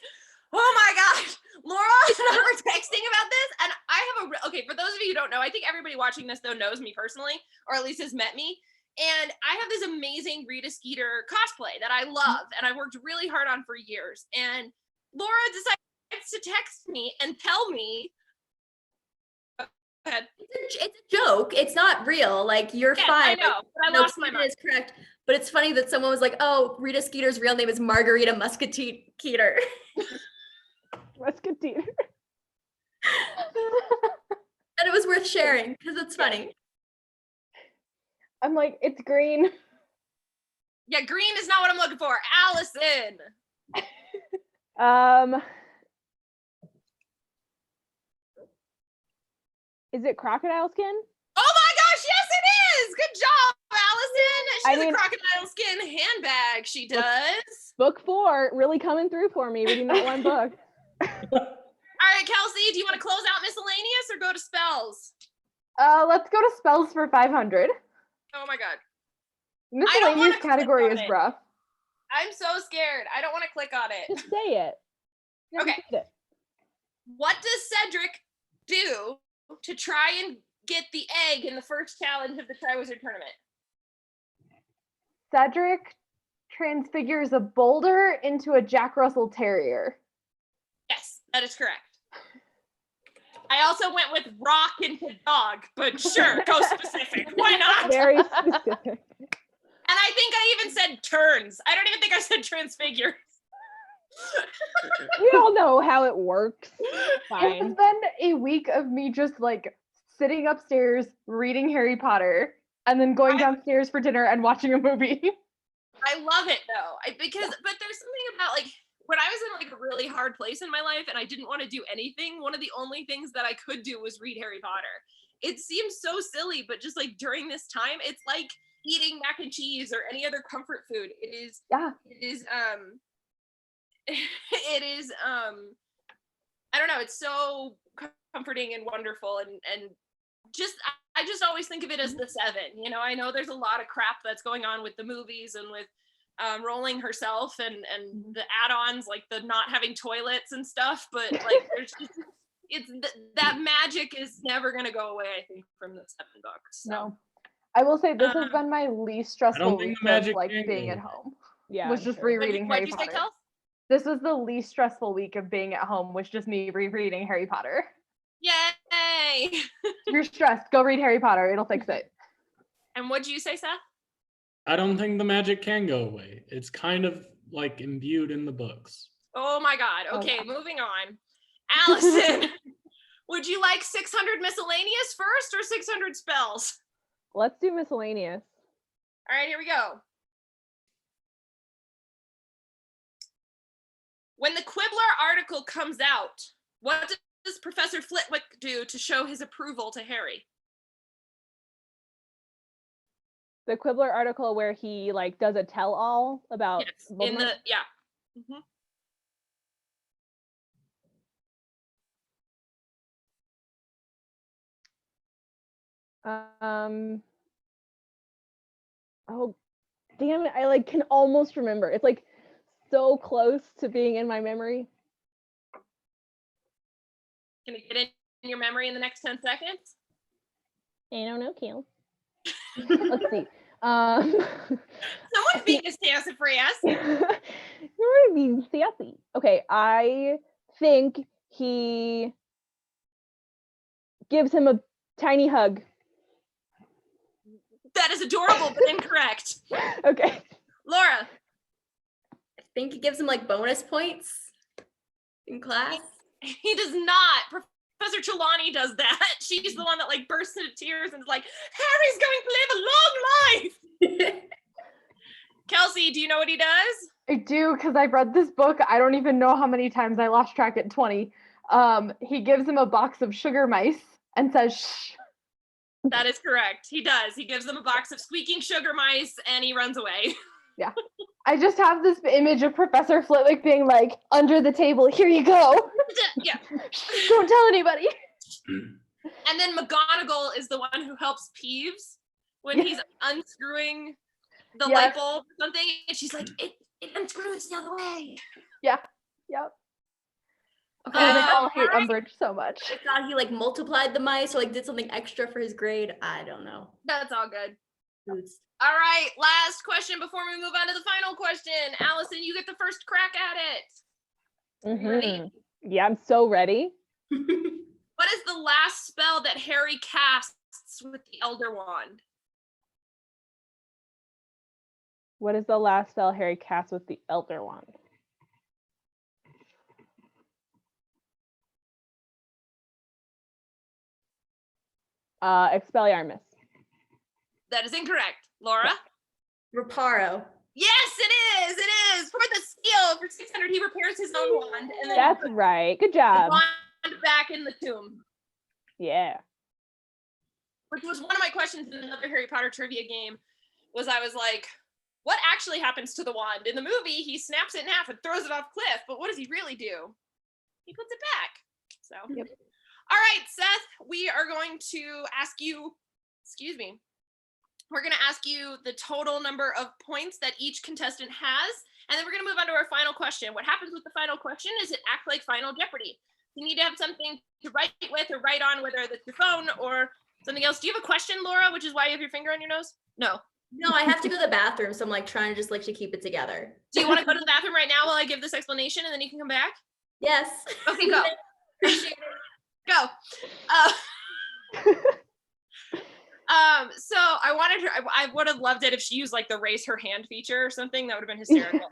Oh my gosh, Laura and I were texting about this, and I have okay. For those of you who don't know, I think everybody watching this though knows me personally, or at least has met me. And I have this amazing Rita Skeeter cosplay that I love, and I worked really hard on for years. And Laura decides to text me and tell me ahead. It's a joke. It's not real. Like, you're Yes, fine. I know. Like, But I no, lost my Keaton mind. is correct. But it's funny that someone was like, "Oh, Rita Skeeter's real name is Margarita Musketeer." Musketeer. And it was worth sharing because it's funny. I'm like, it's green. Yeah, green is not what I'm looking for. Allison. Is it crocodile skin? Oh my gosh, yes it is! Good job, Allison. She I has mean- a crocodile skin handbag. She does. Book 4 really coming through for me, reading that one book. All right, Kelsey, do you want to close out miscellaneous or go to spells? Let's go to spells for 500. Oh my god. Miscellaneous click category on is it. rough. I'm so scared. I don't want to click on it. Just say it. Just Okay. say it. What does Cedric do to try and get the egg in the first challenge of the Triwizard Tournament? Cedric transfigures a boulder into a Jack Russell Terrier. Yes, that is correct. I also went with rock into dog, but sure, go specific. Why not? Very specific. And I think I even said turns. I don't even think I said transfigure. We all know how it works. It's Fine. been a week of me just like sitting upstairs reading Harry Potter and then going downstairs for dinner and watching a movie. I love it though, but there's something about like when I was in like a really hard place in my life and I didn't want to do anything, one of the only things that I could do was read Harry Potter. It seems so silly, but just like during this time, it's like eating mac and cheese or any other comfort food. It is I don't know, it's so comforting and wonderful and just I just always think of it as the 7. You know, I know there's a lot of crap that's going on with the movies and with Rowling herself and the add-ons like the not having toilets and stuff, but like there's just that magic is never gonna go away, I think, from the 7 books. So. No. I will say this has been my least stressful think week the magic of like can being go at away. home. Yeah. Was I'm just sure. rereading What'd Harry you say, Potter. Kels? This was the least stressful week of being at home, was just me rereading Harry Potter. Yay! If you're stressed, go read Harry Potter. It'll fix it. And what'd you say, Seth? I don't think the magic can go away. It's kind of like imbued in the books. Oh my god. Oh, Okay, wow. moving on. Allison, would you like 600 miscellaneous first or 600 spells? Let's do miscellaneous. All right, here we go. When the Quibbler article comes out, what does Professor Flitwick do to show his approval to Harry? The Quibbler article where he like does a tell-all about Yes, in the Voldemort? yeah. Mhm. Oh damn it, I like can almost remember. It's like so close to being in my memory. Can it get in your memory in the next 10 seconds? I don't know, Kale. Let's see. Someone's being sassafras. You're being sassy. Okay, I think he gives him a tiny hug. That is adorable, but incorrect. Okay. Laura, I think it gives him like bonus points in class. he does not. Professor Trelawney does that. She's the one that like bursts into tears and is like, Harry's going to live a long life. Kelsey, do you know what he does? I do, because I've read this book. I don't even know how many times. I lost track at 20. He gives him a box of sugar mice and says, shh. That is correct. He does. He gives them a box of squeaking sugar mice and he runs away. I just have this image of Professor Flitwick being like, under the table, here you go. Yeah. Shh, don't tell anybody. And then McGonagall is the one who helps Peeves when he's unscrewing the Yes. light bulb or something. And she's like, it unscrews the other way. Yep. Okay, And Uh, I all hate alright. Umbridge so much. I thought he like multiplied the mice or like did something extra for his grade. I don't know. That's all good. Oops. All right, last question before we move on to the final question. Allison, you get the first crack at it. Ready? Mhm. Yeah, I'm so ready. What is the last spell that Harry casts with the Elder Wand? What is the last spell Harry casts with the Elder Wand? Expelliarmus. That is incorrect. Laura? Reparo. Yes, it is. It is. For the steal, for 600, he repairs his own wand. And then That's right. Good the job. wand back in the tomb. Yeah. Which was one of my questions in another Harry Potter trivia game, I was like, what actually happens to the wand? In the movie, he snaps it in half and throws it off cliff, but what does he really do? He puts it back. So, Yep. All right, Seth, we are going to ask you, we're going to ask you the total number of points that each contestant has, and then we're going to move on to our final question. What happens with the final question is it acts like Final Jeopardy. You need to have something to write with or write on, whether it's your phone or something else. Do you have a question, Laura, which is why you have your finger on your nose? No. No, I have to go to the bathroom, so I'm like trying to just like to keep it together. Do you want to go to the bathroom right now while I give this explanation and then you can come back? Yes. Okay, go. Appreciate it. Go. So I would have loved it if she used like the raise her hand feature or something. That would have been hysterical.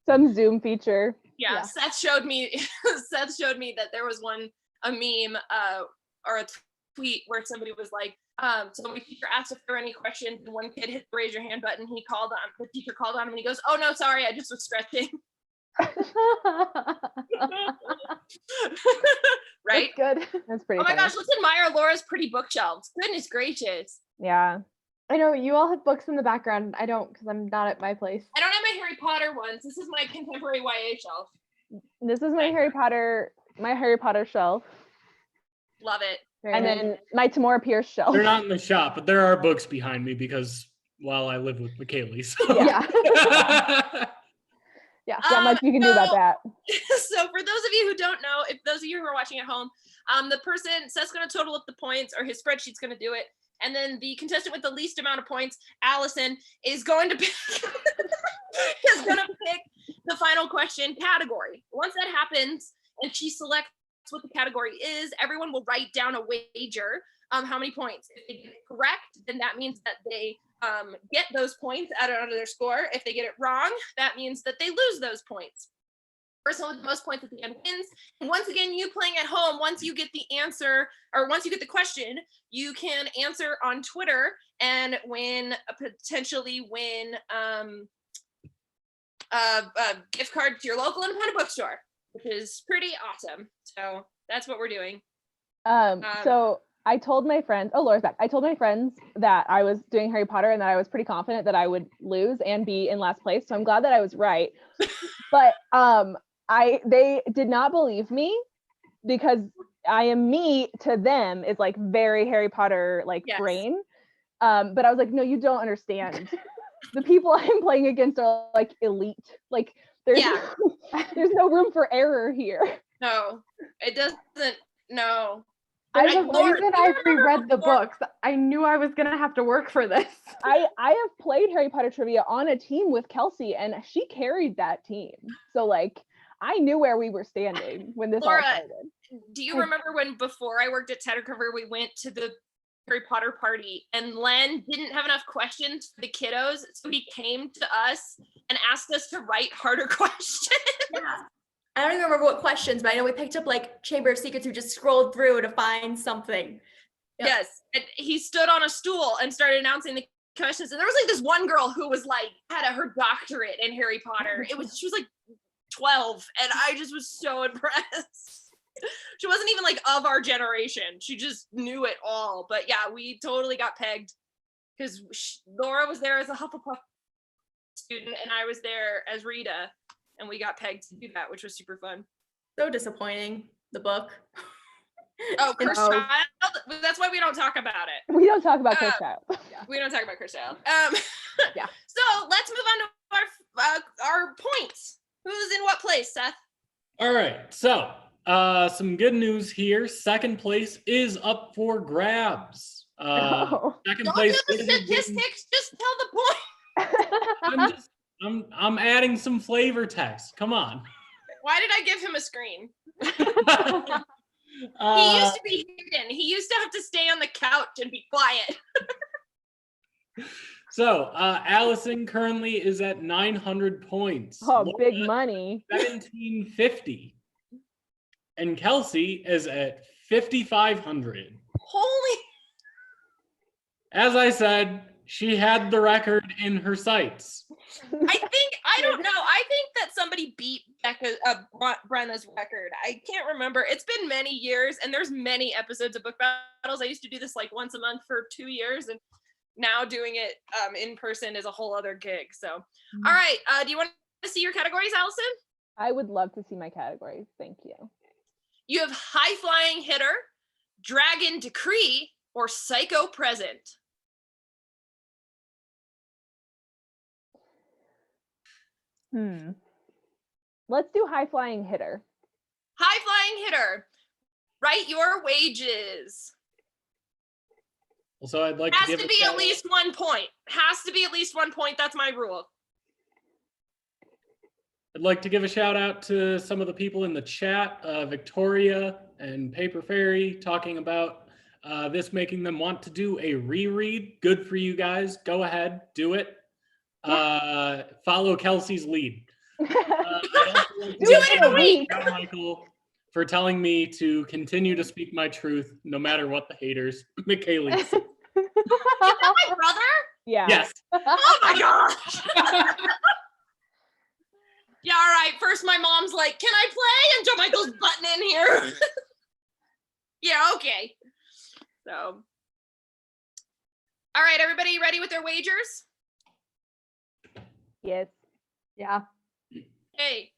Some Zoom feature. Yeah, Seth showed me that there was a meme or a tweet where somebody was like, so my teacher asked if there were any questions and one kid hit the raise your hand button. The teacher called on him and he goes, "Oh no, sorry, I just was stretching." Right? That's good. That's pretty Oh my funny. gosh, let's admire Laura's pretty bookshelves. Goodness gracious. Yeah. I know you all have books in the background. I don't, because I'm not at my place. I don't have my Harry Potter ones. This is my contemporary YA shelf. This is my Harry Potter shelf. Love it. And then my Tamora Pierce shelf. They're not in the shop, but there are books behind me because, well, I live with McKaylee. So. Yeah. Yeah, not much you can do about that. So for those of you who don't know, if those of you who are watching at home, Seth's going to total up the points, or his spreadsheet's going to do it. And then the contestant with the least amount of points, Allison, is going to pick the final question category. Once that happens and she selects what the category is, everyone will write down a wager. How many points? If they get it correct, then that means that they get those points added onto their score. If they get it wrong, that means that they lose those points. Person with the most points at the end wins. And once again, you playing at home, once you get the answer, or once you get the question, you can answer on Twitter and potentially win a gift card to your local independent bookstore, which is pretty awesome. So that's what we're doing. So I told my friends, Laura's back. I told my friends that I was doing Harry Potter and that I was pretty confident that I would lose and be in last place. So I'm glad that I was right. But they did not believe me because I am me to them is like very Harry Potter brain. But I was like, no, you don't understand. The people I'm playing against are like elite. Like there's no room for error here. No, it doesn't. No. As a reason I reread the books, I knew I was gonna have to work for this. I have played Harry Potter trivia on a team with Kelsey, and she carried that team. So like I knew where we were standing when this Laura, all started. Do you remember when before I worked at Tattercover, we went to the Harry Potter party and Len didn't have enough questions for the kiddos, so he came to us and asked us to write harder questions. Yeah. I don't even remember what questions, but I know we picked up like Chamber of Secrets. We just scrolled through to find something. Yep. Yes, and he stood on a stool and started announcing the questions. And there was like this one girl who was like had her doctorate in Harry Potter. She was like 12, and I just was so impressed. She wasn't even like of our generation. She just knew it all. But yeah, we totally got pegged because Laura was there as a Hufflepuff student, and I was there as Rita. And we got pegged to do that, which was super fun. So disappointing, the book. Oh, Cursed Child? That's why we don't talk about it. We don't talk about Cursed Child. We don't talk about Cursed Child. Yeah. So let's move on to our points. Who's in what place, Seth? All right, so some good news here. Second place is up for grabs. Second Don't place. do the statistics, just tell the point. I'm adding some flavor text. Come on. Why did I give him a screen? He used to be hidden. He used to have to stay on the couch and be quiet. So, Allison currently is at 900 points. Oh, Laura big money. 1750. And Kelsey is at 5,500. Holy. As I said, she had the record in her sights. I don't know. I think that somebody beat Brenna's record. I can't remember. It's been many years, and there's many episodes of book battles. I used to do this like once a month for 2 years, and now doing it in person is a whole other gig. So, all right. Do you want to see your categories, Allison? I would love to see my categories. Thank you. You have High Flying Hitter, Dragon Decree, or Psycho Present. Let's do High Flying Hitter. High Flying Hitter, write your wages. Also, I'd like Has to give to be at least 1 point. Has to be at least 1 point. That's my rule. I'd like to give a shout out to some of the people in the chat, Victoria and Paper Fairy, talking about this making them want to do a reread. Good for you guys. Go ahead, do it. Follow Kelsey's lead. Do it in a week. Michael, for telling me to continue to speak my truth, no matter what the haters make Haley. Is that my brother? Yeah. Yes. Oh my gosh. Yeah, all right. First, my mom's like, "Can I play?" And Joe Michael's butting in here. Yeah, okay. So, all right, everybody ready with their wagers? Yes. Yeah. Hey,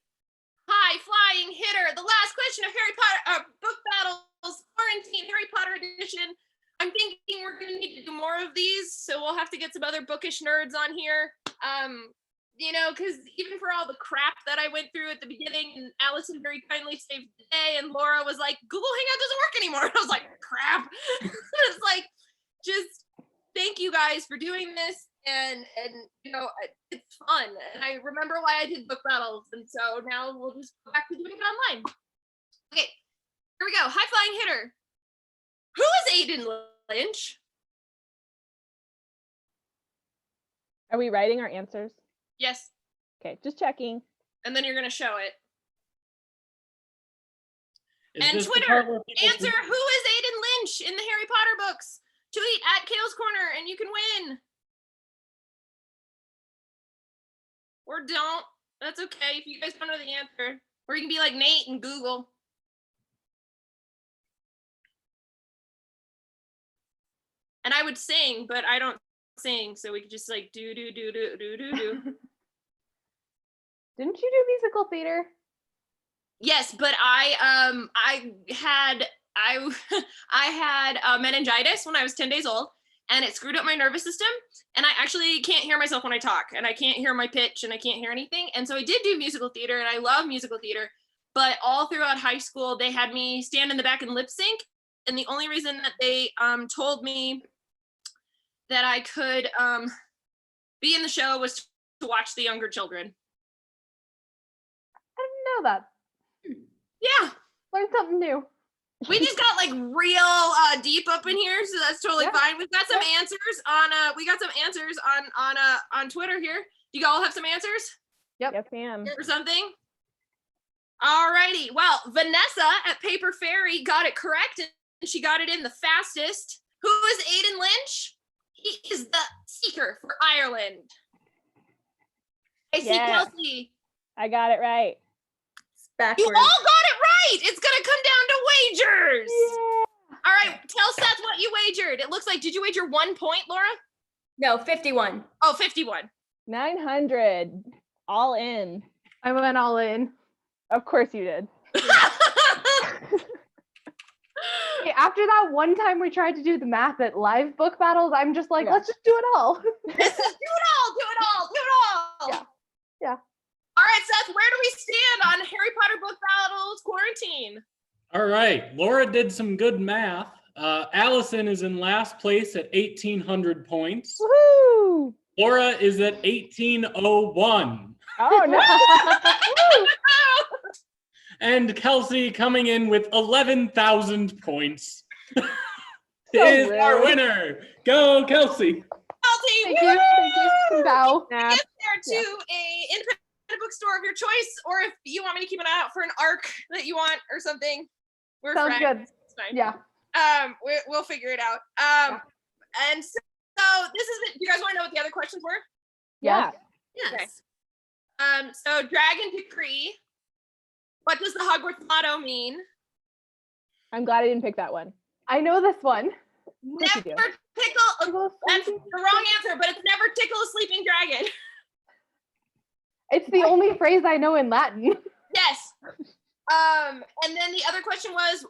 High Flying Hitter, the last question of Harry Potter Book Battles Quarantine Harry Potter Edition. I'm thinking we're gonna need to do more of these, so we'll have to get some other bookish nerds on here. You know, because even for all the crap that I went through at the beginning, and Allison very kindly saved the day, and Laura was like, Google Hangout doesn't work anymore. And I was like, crap. It's like, just thank you guys for doing this. And you know, it's fun. And I remember why I did book battles. And so now we'll just go back to doing it online. Okay, here we go. High Flying Hitter. Who is Aiden Lynch? Are we writing our answers? Yes. Okay, just checking. And then you're going to show it. Is And this the Twitter, part where people answer, who is Aiden Lynch in the Harry Potter books? Tweet at Kale's Corner and you can win. Or don't. That's okay if you guys don't know the answer. Or you can be like Nate and Google. And I would sing, but I don't sing, so we could just like do. Didn't you do musical theater? Yes, but I had meningitis when I was 10 days old, and it screwed up my nervous system, and I actually can't hear myself when I talk, and I can't hear my pitch, and I can't hear anything. And so I did do musical theater, and I love musical theater, but all throughout high school they had me stand in the back and lip sync, and the only reason that they told me that I could be in the show was to watch the younger children. I didn't know that. Yeah. Learned something new. We just got like real deep up in here, so that's totally fine. We've got some answers on Twitter here. You all have some answers? Yep. Yes, ma'am. Or something? Alrighty. Well, Vanessa at Paper Fairy got it correct, and she got it in the fastest. Who is Aiden Lynch? He is the Seeker for Ireland. I see Kelsey. I got it right. Backwards. You all got it right. It's gonna come down to wagers. Yeah. All right, tell Seth what you wagered. It looks like, did you wager 1 point, Laura? No, 51. Oh, 51. 900. All in. I went all in. Of course you did. Okay, after that one time we tried to do the math at live book battles, I'm just like, Yeah. let's just do it all. Do it all. Yeah. All right, Seth, where do we stand on Harry Potter Book Battles Quarantine? All right, Laura did some good math. Allison is in last place at 1,800 points. Woohoo! Laura is at 1,801. Oh no. And Kelsey coming in with 11,000 points So is our rude. winner. Go, Kelsey. Kelsey, Thank you. Thank you. Bow. Snap. get there to a independent bookstore of your choice, or if you want me to keep an eye out for an arc that you want or something, we're Sounds friends. good. It's fine. Yeah. We'll figure it out. And so this is. Do you guys want to know what the other questions were? Yeah. Yes. So Dragon Decree. What does the Hogwarts motto mean? I'm glad I didn't pick that one. I know this one. course you do. Never tickle. That's the wrong answer, but it's never tickle a sleeping dragon. It's the only phrase I know in Latin. Yes. And then the other question was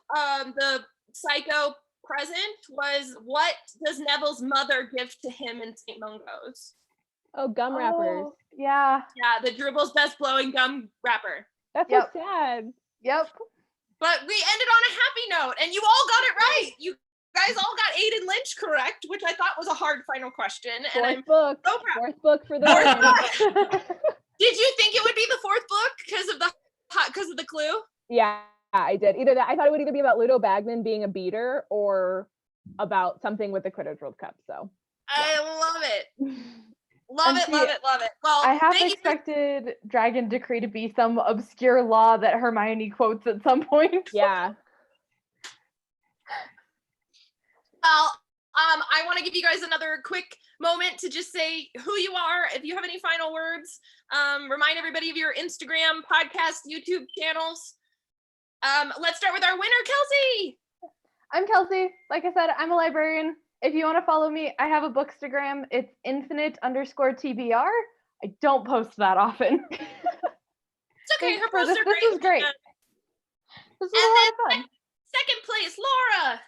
the psycho present was, what does Neville's mother give to him in St. Mungo's? Oh, gum wrappers. Oh, yeah. Yeah, the Dribble's best blowing gum wrapper. That's Yep. so sad. Yep. But we ended on a happy note, and you all got it right. You guys all got Aiden Lynch correct, which I thought was a hard final question. And I'm Fourth book. so proud. Fourth book for the win. Did you think it would be the fourth book because of the clue? Yeah, I did. Either that, I thought it would either be about Ludo Bagman being a beater or about something with the Quidditch World Cup. So I love it. Love And it, see, love it, love it. Well, I half thank you. expected Dragon Decree to be some obscure law that Hermione quotes at some point. yeah. Well, I want to give you guys another quick moment to just say who you are. If you have any final words, remind everybody of your Instagram, podcast, YouTube channels. Let's start with our winner, Kelsey. I'm Kelsey. Like I said, I'm a librarian. If you want to follow me, I have a bookstagram. It's infinite_TBR. I don't post that often. It's okay. Thanks Her for posts this. are great. This was great. This was And a lot of fun. Second place, Laura.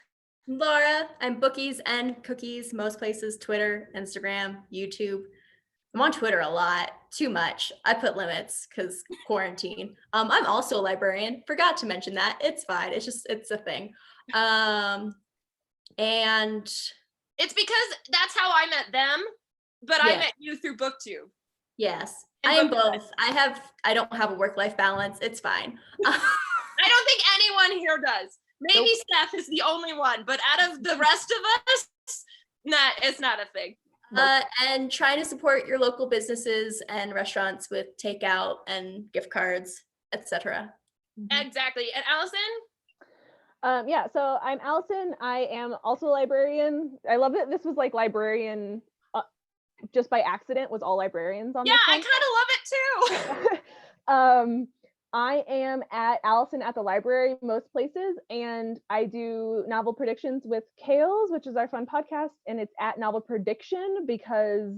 Laura, I'm Bookies and Cookies, most places, Twitter, Instagram, YouTube. I'm on Twitter a lot, too much. I put limits because quarantine. I'm also a librarian. Forgot to mention that. It's fine. It's a thing. And It's because that's how I met them, but I Yeah. met you through BookTube. yes, And I am book- both. I don't have a work-life balance. It's fine. I don't think anyone here does. Maybe Nope. Steph is the only one, but out of the rest of us, it's not a thing. And trying to support your local businesses and restaurants with takeout and gift cards, etc. Exactly. And Allison? Yeah, so I'm Allison. I am also a librarian. I love that this was like librarian just by accident was all librarians on Yeah, this I one. kind of love it too. I am at Allison at the library most places, and I do novel predictions with Kales, which is our fun podcast, and it's at Novel Prediction because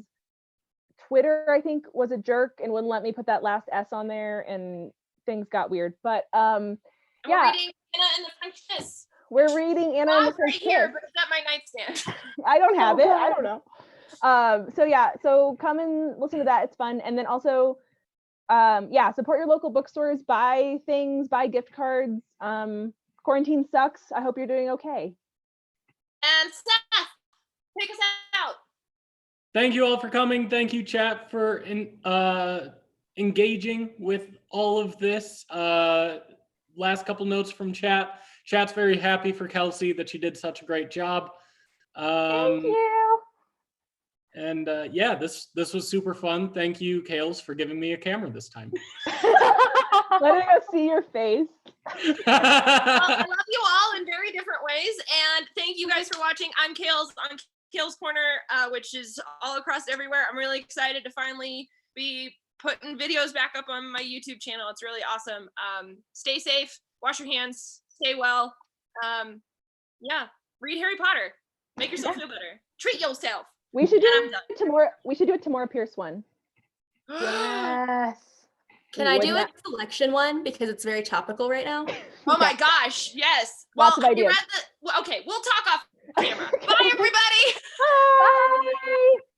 Twitter, I think, was a jerk and wouldn't let me put that last S on there, and things got weird. But I'm yeah. reading Anna and the French Kiss. we're reading Anna and the Right French here, Kiss. but it's at my nightstand. I don't have it. I God. don't know. So yeah, so come and listen to that. It's fun. And then also, yeah, support your local bookstores, buy things, buy gift cards. Quarantine sucks. I hope you're doing okay. And Seth, take us out. Thank you all for coming. Thank you, chat, for engaging with all of this. Last couple notes from chat. Chat's very happy for Kelsey that she did such a great job. Thank you. And yeah, this was super fun. Thank you, Kales, for giving me a camera this time. Letting us see your face. Well, I love you all in very different ways. And thank you guys for watching. I'm Kales on Kales Corner, which is all across everywhere. I'm really excited to finally be putting videos back up on my YouTube channel. It's really awesome. Stay safe, wash your hands, stay well. Yeah, read Harry Potter. Make yourself feel better. Treat yourself. We should And I'm do done. it tomorrow. We should do a Tamora Pierce one. Yes. Can I do a Wouldn't selection one because it's very topical right now? Oh my gosh, yes. Lots of have you ideas. read well, okay, we'll talk off camera. Bye, everybody. Bye.